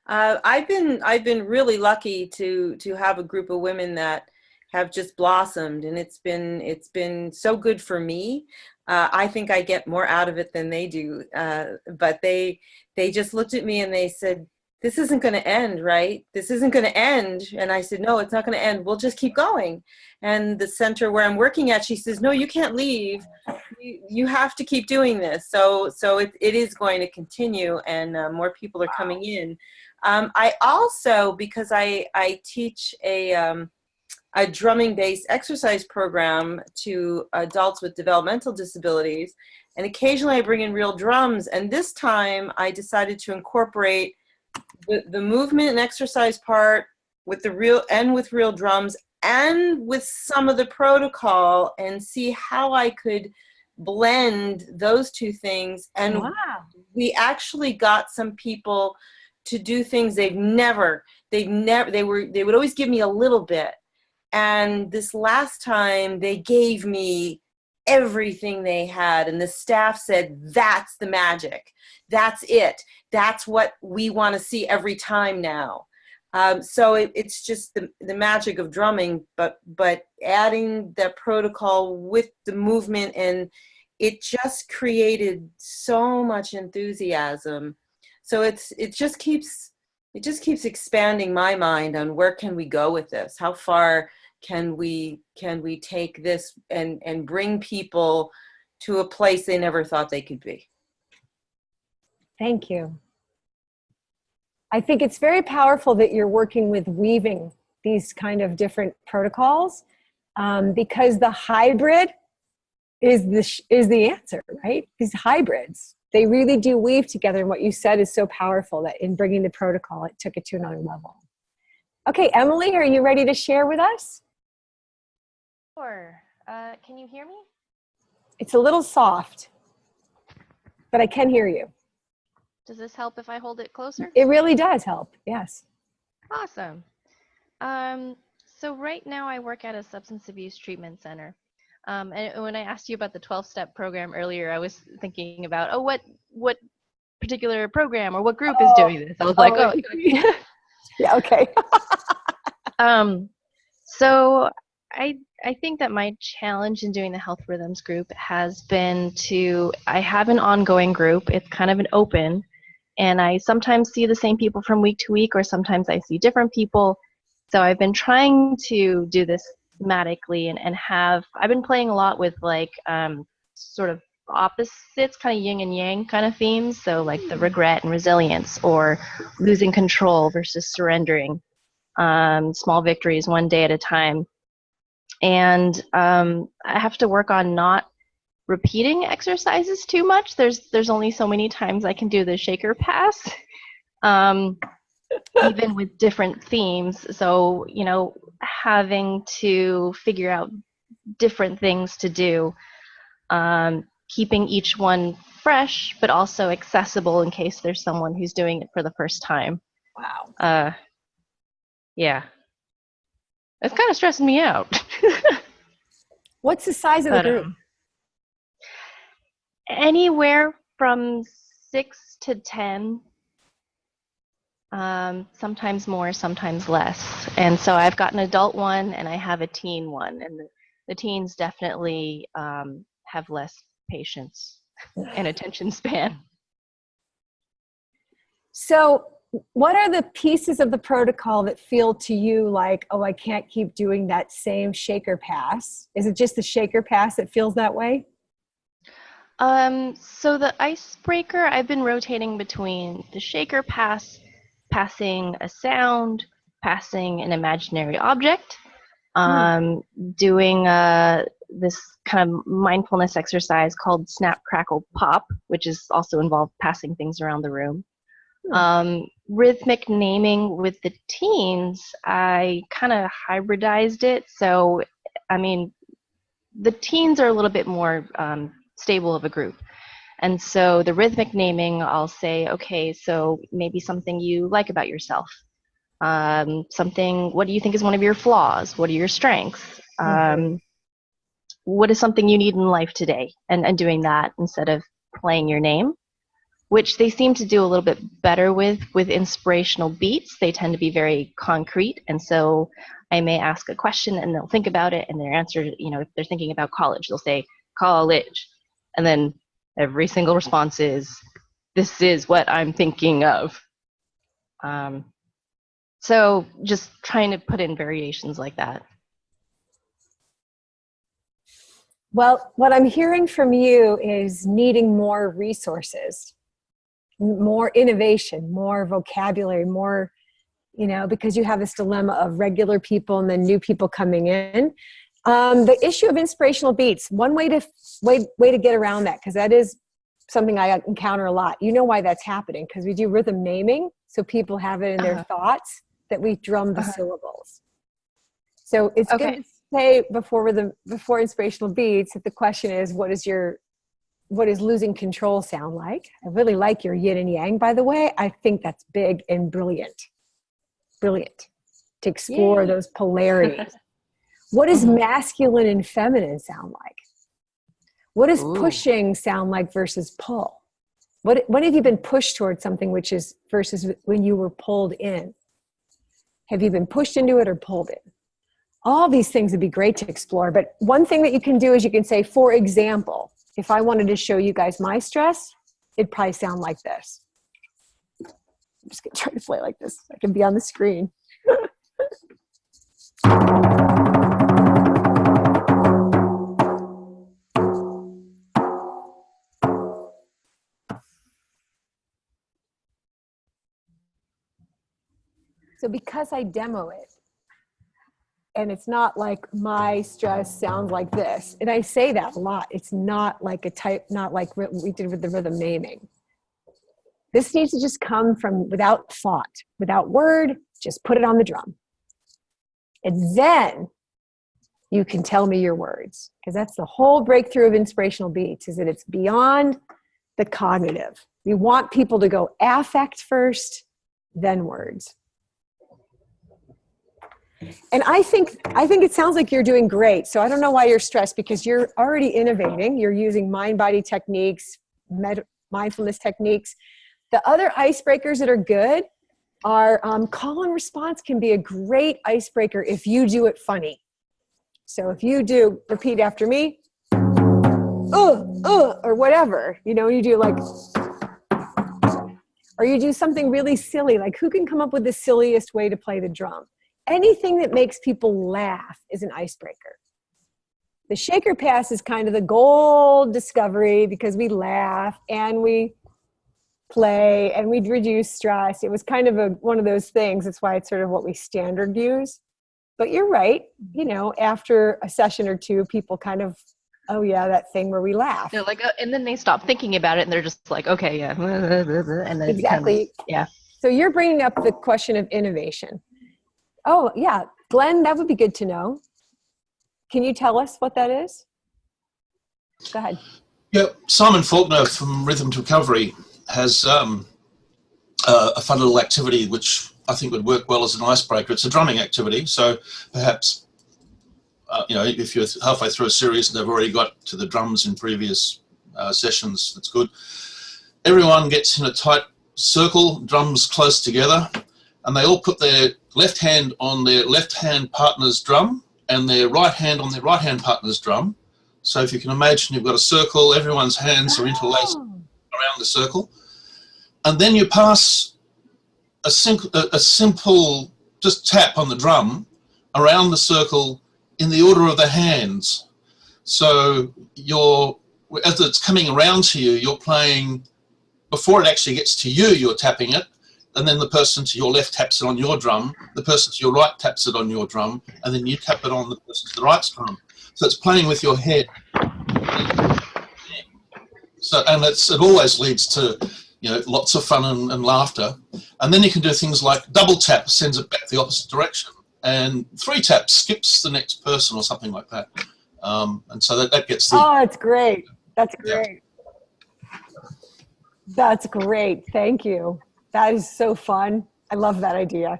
I've been really lucky to have a group of women that have just blossomed, and it's been so good for me. I think I get more out of it than they do. But they just looked at me and they said, "This isn't going to end, right? This isn't going to end." And I said, "No, it's not going to end. We'll just keep going." And the center where I'm working at, she says, "No, you can't leave. You have to keep doing this." So it is going to continue, and more people are coming in. I also, because I teach a drumming-based exercise program to adults with developmental disabilities, and occasionally I bring in real drums. And this time I decided to incorporate the movement and exercise part with with real drums and with some of the protocol, and see how I could blend those two things. And wow. We actually got some people to do things they would always give me a little bit. And this last time they gave me everything they had, and the staff said, "That's the magic. That's it. That's what we want to see every time now." So it's just the magic of drumming, but adding that protocol with the movement, and it just created so much enthusiasm. So it just keeps expanding my mind on where can we go with this? How far can we take this and bring people to a place they never thought they could be? Thank you. I think it's very powerful that you're working with weaving these kind of different protocols, because the hybrid is the answer, right? These hybrids, they really do weave together. And what you said is so powerful, that in bringing the protocol, it took it to another level. Okay, Emily, are you ready to share with us? Sure. Can you hear me? It's a little soft, but I can hear you. Does this help if I hold it closer? It really does help, yes. Awesome. So right now I work at a substance abuse treatment center. And when I asked you about the 12-step program earlier, I was thinking about, oh, what particular program or what group is doing this? I was like, oh. Yeah, okay. So I think that my challenge in doing the Health Rhythms group has been I have an ongoing group. It's kind of an open, and I sometimes see the same people from week to week, or sometimes I see different people. So I've been trying to do this thematically, and I've been playing a lot with like sort of opposites, kind of yin and yang kind of themes. So like the regret and resilience, or losing control versus surrendering, small victories one day at a time. And I have to work on not repeating exercises too much. There's only so many times I can do the shaker pass, even with different themes. So, having to figure out different things to do, keeping each one fresh, but also accessible in case there's someone who's doing it for the first time. Wow. Yeah. It's kind of stressing me out. What's the size of the group? Anywhere from 6 to 10. Sometimes more, sometimes less. And so I've got an adult one and I have a teen one. And the teens definitely have less patience and attention span. So what are the pieces of the protocol that feel to you like, oh, I can't keep doing that same shaker pass? Is it just the shaker pass that feels that way? So the icebreaker, I've been rotating between the shaker pass, passing a sound, passing an imaginary object, doing this kind of mindfulness exercise called Snap, Crackle, Pop, which is also involved passing things around the room. Rhythmic naming with the teens, I kind of hybridized it. So, I mean, the teens are a little bit more stable of a group. And so the rhythmic naming, I'll say, okay, so maybe something you like about yourself. Something, what do you think is one of your flaws? What are your strengths? What is something you need in life today? And doing that instead of playing your name, which they seem to do a little bit better with inspirational beats. They tend to be very concrete. And so I may ask a question and they'll think about it, and their answer, if they're thinking about college, they'll say college. And then every single response is, this is what I'm thinking of. So just trying to put in variations like that. Well, what I'm hearing from you is needing more resources, more innovation, more vocabulary, more, because you have this dilemma of regular people and then new people coming in. The issue of inspirational beats, one way to get around that, because that is something I encounter a lot. You know why that's happening? Because we do rhythm naming, so people have it in their thoughts that we drum the syllables. So it's good to say before inspirational beats that the question is, what does losing control sound like? I really like your yin and yang, by the way. I think that's big and brilliant to explore those polarities. What does masculine and feminine sound like? What does pushing sound like versus pull? What have you been pushed towards something which is versus when you were pulled in? Have you been pushed into it or pulled in? All these things would be great to explore. But one thing that you can do is you can say, for example, if I wanted to show you guys my stress, it'd probably sound like this. I'm just going to try to play like this. I can be on the screen. So because I demo it, and it's not like my stress sounds like this, and I say that a lot, it's not like a type, not like we did with the rhythm naming. This needs to just come from without thought, without word, just put it on the drum. And then you can tell me your words, because that's the whole breakthrough of inspirational beats, is that it's beyond the cognitive. We want people to go affect first, then words. And I think it sounds like you're doing great. So I don't know why you're stressed, because you're already innovating. You're using mind-body techniques, mindfulness techniques. The other icebreakers that are good are call and response can be a great icebreaker if you do it funny. So if you do, repeat after me, or whatever, you know, you do like, or you do something really silly, like who can come up with the silliest way to play the drum? Anything that makes people laugh is an icebreaker. The shaker pass is kind of the gold discovery, because we laugh and we play and we reduce stress. It was kind of one of those things. That's why it's sort of what we standard use. But you're right. You know, after a session or two, people kind of, oh yeah, that thing where we laugh. They're like, and then they stop thinking about it, and they're just like, okay, yeah, and then exactly. It becomes, yeah. So you're bringing up the question of innovation. Oh yeah, Glenn, that would be good to know. Can you tell us what that is? Go ahead. Yeah, Simon Faulkner from Rhythm to Recovery has a fun little activity which I think would work well as an icebreaker. It's a drumming activity, so perhaps you know, if you're halfway through a series and they've already got to the drums in previous sessions, that's good. Everyone gets in a tight circle, drums close together, and they all put their left hand on their left hand partner's drum and their right hand on their right hand partner's drum. So if you can imagine, you've got a circle, everyone's hands are interlaced around the circle, and then you pass a simple just tap on the drum around the circle in the order of the hands. So as it's coming around to you, you're playing, before it actually gets to you, you're tapping it, and then the person to your left taps it on your drum, the person to your right taps it on your drum, and then you tap it on the person to the right's drum. So it's playing with your head. So, and it always leads to, you know, lots of fun and laughter. And then you can do things like double tap sends it back the opposite direction, and 3 taps skips the next person or something like that. And so that gets the... Oh, that's great. That's great. Yeah. That's great. Thank you. That is so fun. I love that idea.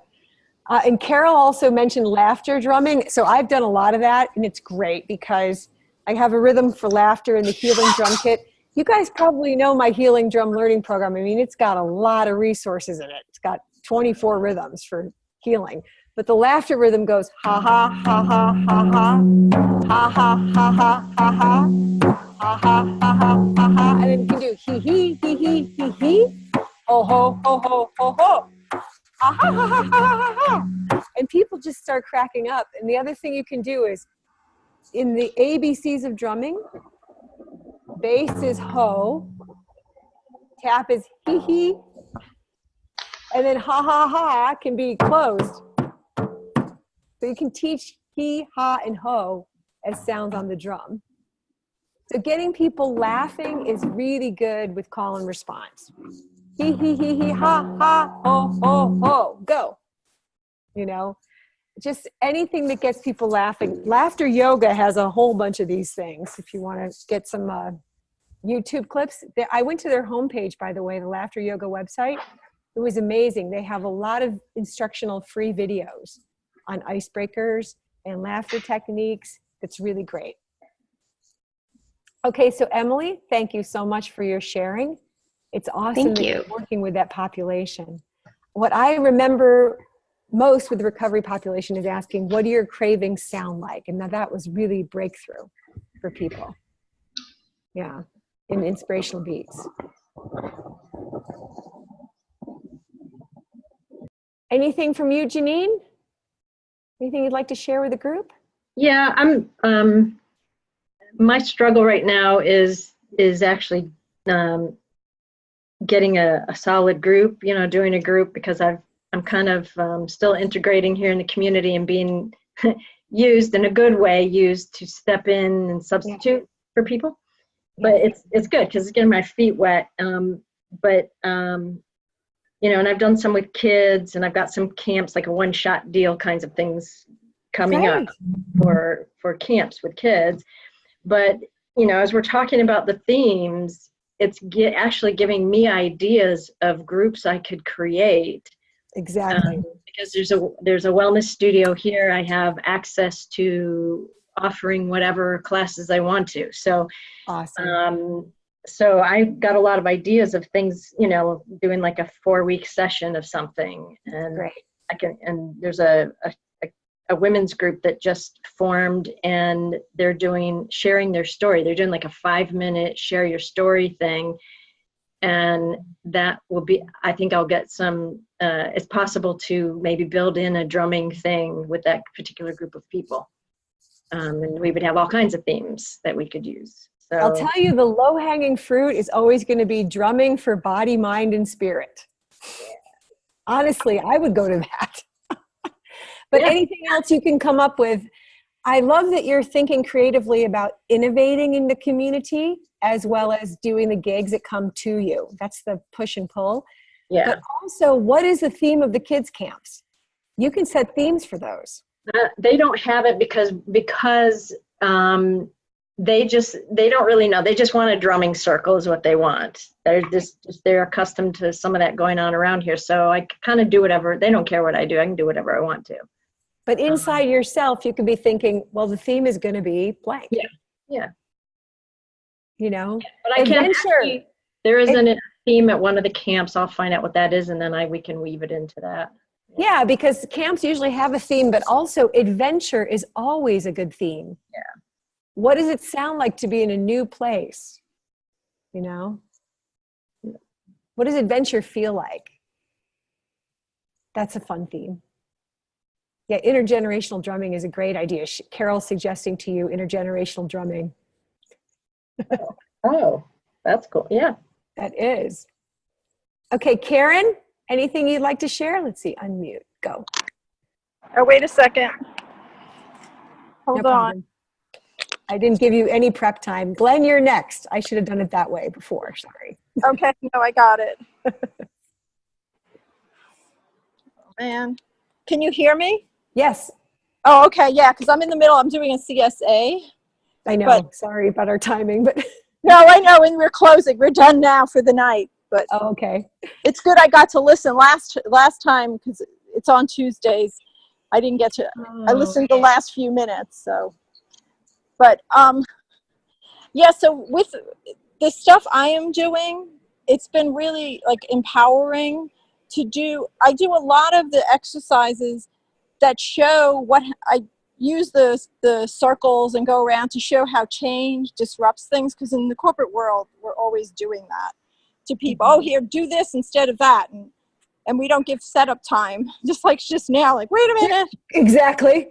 And Carol also mentioned laughter drumming. So I've done a lot of that, and it's great because I have a rhythm for laughter in the Healing Drum Kit. You guys probably know my Healing Drum Learning Program. I mean, it's got a lot of resources in it. It's got 24 rhythms for healing. But the laughter rhythm goes ha ha ha ha ha ha ha ha ha ha ha ha ha ha ha ha ha, and then you can do hee hee hee hee hee hee, ho ho ho ho ho ho, ha ha ha ha ha ha, and people just start cracking up. And the other thing you can do is, in the ABCs of drumming, bass is ho, tap is hee hee, and then ha ha ha can be closed. So you can teach he, ha, and ho as sounds on the drum. So getting people laughing is really good with call and response. He, ha, ha, ho, ho, ho, go. You know, just anything that gets people laughing. Laughter yoga has a whole bunch of these things. If you want to get some YouTube clips. I went to their homepage, by the way, the Laughter Yoga website. It was amazing. They have a lot of instructional free videos on icebreakers and laughter techniques. It's really great. Okay, so Emily, thank you so much for your sharing. It's awesome that you're working with that population. What I remember most with the recovery population is asking, what do your cravings sound like? And now that was really breakthrough for people. Yeah, in inspirational beats. Anything from you, Janine? Anything you'd like to share with the group? Yeah, my struggle right now is actually getting a solid group, doing a group, because I'm kind of still integrating here in the community and being used in a good way, used to step in and substitute for people. But it's good because it's getting my feet wet. And I've done some with kids, and I've got some camps, like a one-shot deal kinds of things coming up for camps with kids. But, as we're talking about the themes, it's actually giving me ideas of groups I could create. Exactly. Because there's a wellness studio here. I have access to offering whatever classes I want to. So Awesome. So I got a lot of ideas of things, doing like a 4-week session of something. And Great. and there's a women's group that just formed, and they're sharing their story. They're doing like a 5-minute share your story thing. And that will be, I think I'll get some, it's possible to maybe build in a drumming thing with that particular group of people. And we would have all kinds of themes that we could use. So I'll tell you, the low-hanging fruit is always going to be drumming for body, mind, and spirit. Honestly, I would go to that. But anything else you can come up with. I love that you're thinking creatively about innovating in the community as well as doing the gigs that come to you. That's the push and pull. Yeah. But also, what is the theme of the kids' camps? You can set themes for those. They don't have it because they don't really know. They just want a drumming circle is what they want. They're accustomed to some of that going on around here. So I kind of do whatever. They don't care what I do. I can do whatever I want to. But inside yourself, you could be thinking, well, the theme is going to be blank. Yeah. But I can't actually, there isn't a theme at one of the camps. I'll find out what that is, and then we can weave it into that. Yeah, because camps usually have a theme, but also adventure is always a good theme. Yeah. What does it sound like to be in a new place? What does adventure feel like? That's a fun theme. Yeah, intergenerational drumming is a great idea. Carol's suggesting to you intergenerational drumming. Oh, that's cool. Yeah. That is. Okay, Karen, anything you'd like to share? Let's see, unmute, go. Oh, wait a second. No Hold on. problem. I didn't give you any prep time. Glenn, you're next. I should have done it that way before, sorry. Okay, no, I got it. Oh, man. Can you hear me? Yes, Oh, okay, yeah, because I'm in the middle. I'm doing a CSA. I know. But- Sorry about our timing, but No, I know, and we're closing. We're done now for the night. But oh, okay. it's good I got to listen last time because it's on Tuesdays. I didn't get to. I listened the last few minutes. So, but yeah. So with the stuff I am doing, it's been really like empowering to do. I do a lot of the exercises that show what I use the circles and go around to show how change disrupts things, because in the corporate world we're always doing that to people. Oh, here, do this instead of that, and we don't give setup time, just now, like, wait a minute. Exactly.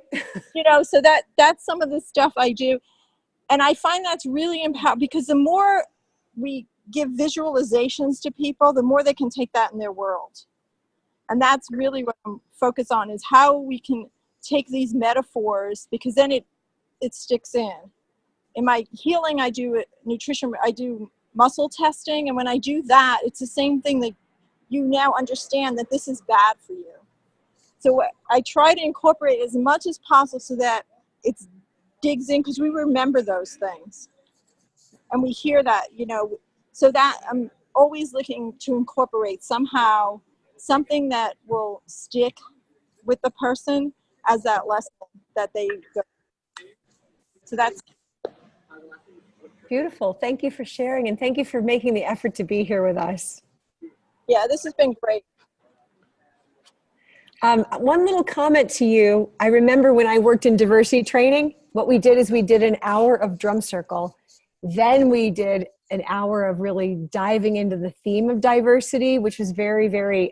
So that's some of the stuff I do, and I find that's really empowering, because the more we give visualizations to people, the more they can take that in their world. And that's really what I'm focused on, is how we can take these metaphors, because then it sticks in. In my healing, I do nutrition, I do muscle testing. And when I do that, it's the same thing, that you now understand that this is bad for you. So I try to incorporate as much as possible so that it digs in, because we remember those things. And we hear that, so that I'm always looking to incorporate somehow something that will stick with the person as that lesson that they go. So that's Beautiful. Thank you for sharing, and thank you for making the effort to be here with us. Yeah, this has been great. One little comment to you. I remember when I worked in diversity training, what we did is we did an hour of drum circle. Then we did an hour of really diving into the theme of diversity, which was very, very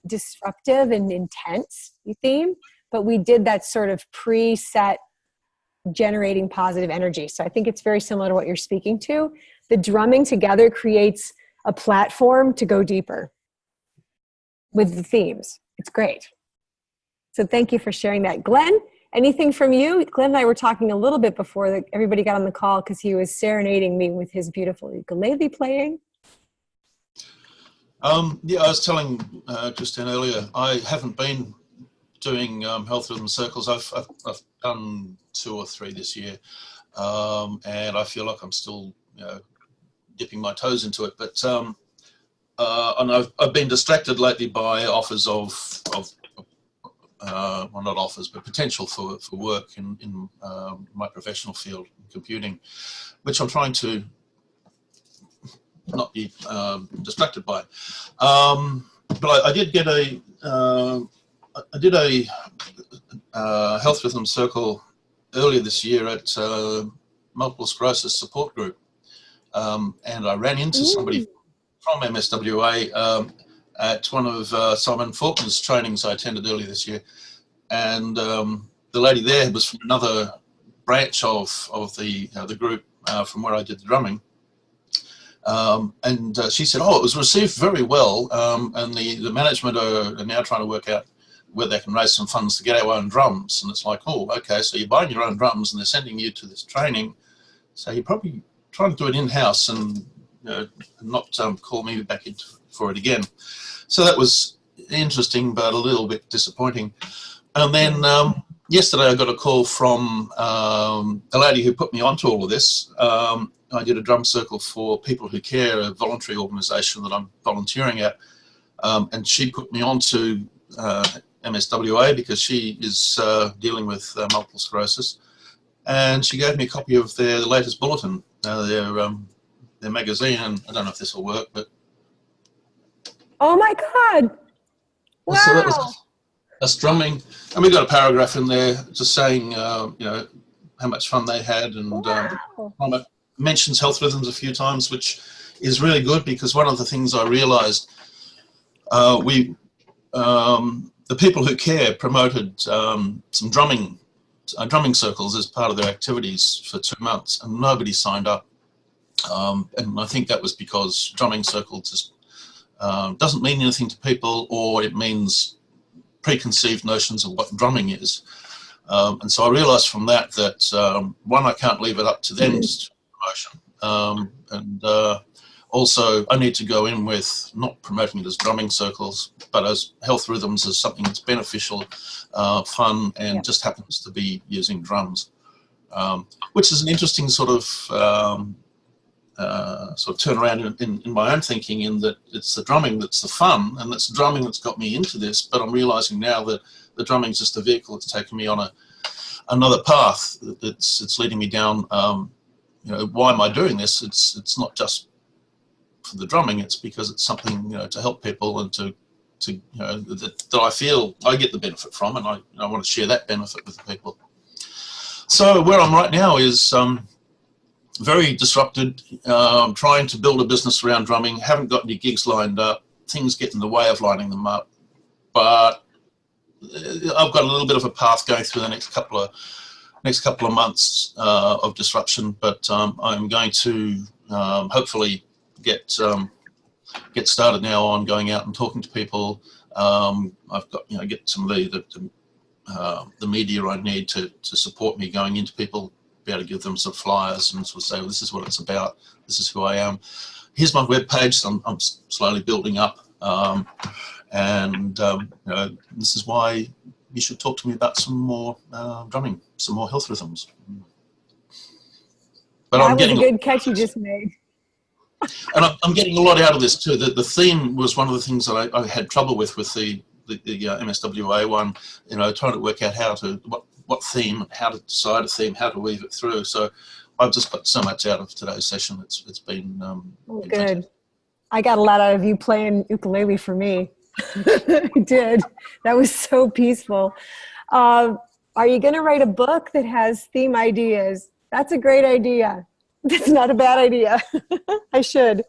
disruptive and intense theme. But we did that sort of preset generating positive energy. So I think it's very similar to what you're speaking to. The drumming together creates a platform to go deeper with the themes. It's great. So thank you for sharing that. Glenn, anything from you? Glenn and I were talking a little bit before everybody got on the call because he was serenading me with his beautiful ukulele playing. Yeah, I was telling Christine earlier, I haven't been doing health rhythm circles. I've done 2 or 3 this year, and I feel like I'm still, dipping my toes into it. But and I've been distracted lately by offers of well, not offers, but potential for work in my professional field, computing, which I'm trying to not be distracted by. But I did get I did a health rhythm circle earlier this year at multiple sclerosis support group, and I ran into somebody from MSWA at one of Simon Faulkner's trainings I attended earlier this year, and the lady there was from another branch of the group from where I did the drumming. And she said, "Oh, it was received very well, and the management are now trying to work out where they can raise some funds to get our own drums." And it's like, oh, okay, so you're buying your own drums and they're sending you to this training, so you're probably trying to do it in-house and not call me back in for it again. So that was interesting, but a little bit disappointing. And then yesterday I got a call from a lady who put me onto all of this. I did a drum circle for People Who Care, a voluntary organisation that I'm volunteering at, and she put me onto MSWA because she is dealing with multiple sclerosis, and she gave me a copy of their latest bulletin, their magazine, and I don't know if this will work, but Oh my God! Wow! So that was us drumming, and we got a paragraph in there just saying, how much fun they had, and wow. mentions health rhythms a few times, which is really good because one of the things I realised, the People Who Care promoted some drumming circles as part of their activities for 2 months, and nobody signed up. And I think that was because drumming circles just doesn't mean anything to people, or it means preconceived notions of what drumming is. And so I realised from that one, I can't leave it up to them to promotion, and also I need to go in with not promoting it as drumming circles, but as health rhythms, as something that's beneficial, fun, and just happens to be using drums, which is an interesting sort of turnaround in my own thinking, in that it's the drumming that's the fun, and it's the drumming that's got me into this. But I'm realising now that the drumming is just a vehicle that's taken me on another path. It's leading me down. Why am I doing this? It's not just for the drumming. It's because it's something to help people, and to that I feel I get the benefit from, and I want to share that benefit with the people. So where I'm right now is very disrupted, trying to build a business around drumming. Haven't got any gigs lined up. Things get in the way of lining them up, but I've got a little bit of a path going through the next couple of months of disruption. But I'm going to hopefully get started now on going out and talking to people. I've got get some of the media I need to support me going into people. Be able to give them some flyers and sort of say, well, this is what it's about. This is who I am. Here's my webpage. I'm slowly building up, and this is why you should talk to me about some more drumming, some more health rhythms. But That was a good catch you just made. And I'm getting a lot out of this too. The theme was one of the things that I had trouble with the MSWA one. Trying to work out what theme, how to decide a theme, how to weave it through. So I've just got so much out of today's session. It's been good. I got a lot out of you playing ukulele for me. I did. That was so peaceful. Are you going to write a book that has theme ideas? That's a great idea. That's not a bad idea. I should.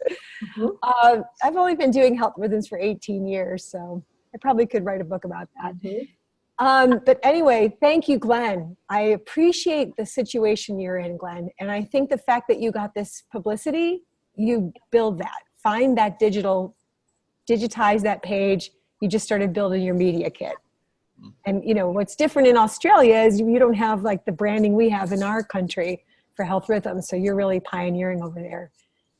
I've only been doing health rhythms for 18 years, so I probably could write a book about that. But anyway, thank you, Glenn. I appreciate the situation you're in, Glenn. And I think the fact that you got this publicity, you build that. Find that digitize that page. You just started building your media kit. And you know, what's different in Australia is you don't have like the branding we have in our country for health rhythms. So you're really pioneering over there.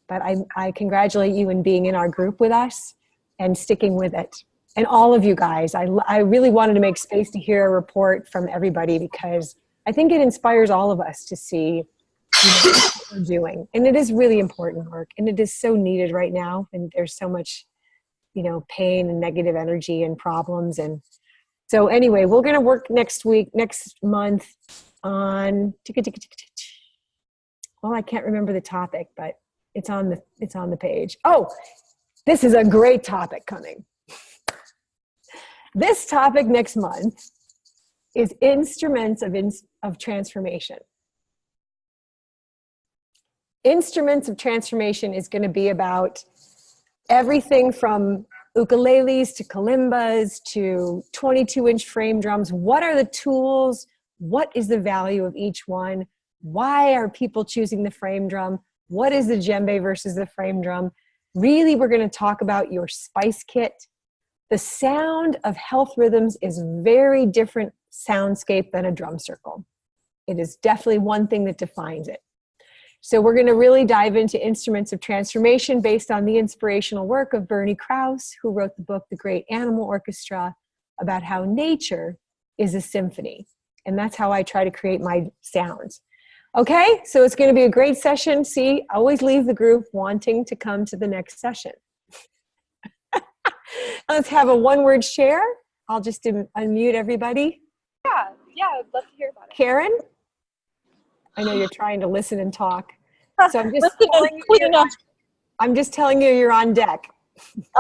But I congratulate you in being in our group with us and sticking with it. And all of you guys, I really wanted to make space to hear a report from everybody because I think it inspires all of us to see what we're doing. And it is really important work. And it is so needed right now. And there's so much, you know, pain and negative energy and problems. And so anyway, we're going to work next month on, well, I can't remember the topic, but it's on the page. Oh, this is a great topic coming. This topic next month is instruments of transformation. Instruments of transformation is going to be about everything from ukuleles to kalimbas to 22-inch frame drums. What are the tools? What is the value of each one? Why are people choosing the frame drum? What is the djembe versus the frame drum? Really, we're going to talk about your spice kit. The sound of health rhythms is very different soundscape than a drum circle. It is definitely one thing that defines it. So we're going to really dive into instruments of transformation based on the inspirational work of Bernie Krause, who wrote the book, The Great Animal Orchestra, about how nature is a symphony. And that's how I try to create my sounds. Okay, so it's going to be a great session. See, I always leave the group wanting to come to the next session. Let's have a one-word share. I'll just unmute everybody. Yeah, I'd love to hear about it. Karen? I know you're trying to listen and talk. So I'm just telling you you're on deck.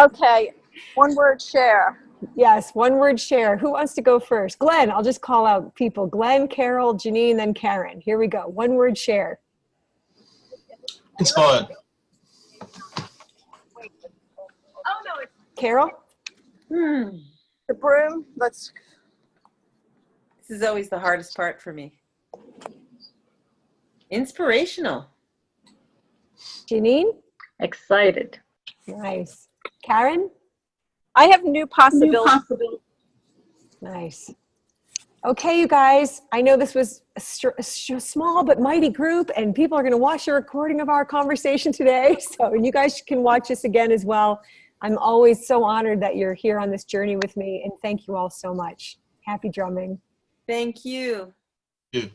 Okay, one word share. Yes, one word share. Who wants to go first? Glenn, I'll just call out people. Glenn, Carol, Janine, then Karen. Here we go. One word share. Inspired. Oh, no, it's Carol? the broom. This is always the hardest part for me. Inspirational. Janine? Excited. Nice. Karen? I have new possibilities. Nice. Okay, you guys, I know this was a small but mighty group, and people are going to watch a recording of our conversation today, so you guys can watch this again as well. I'm always so honored that you're here on this journey with me, and thank you all so much. Happy drumming. Thank you. You.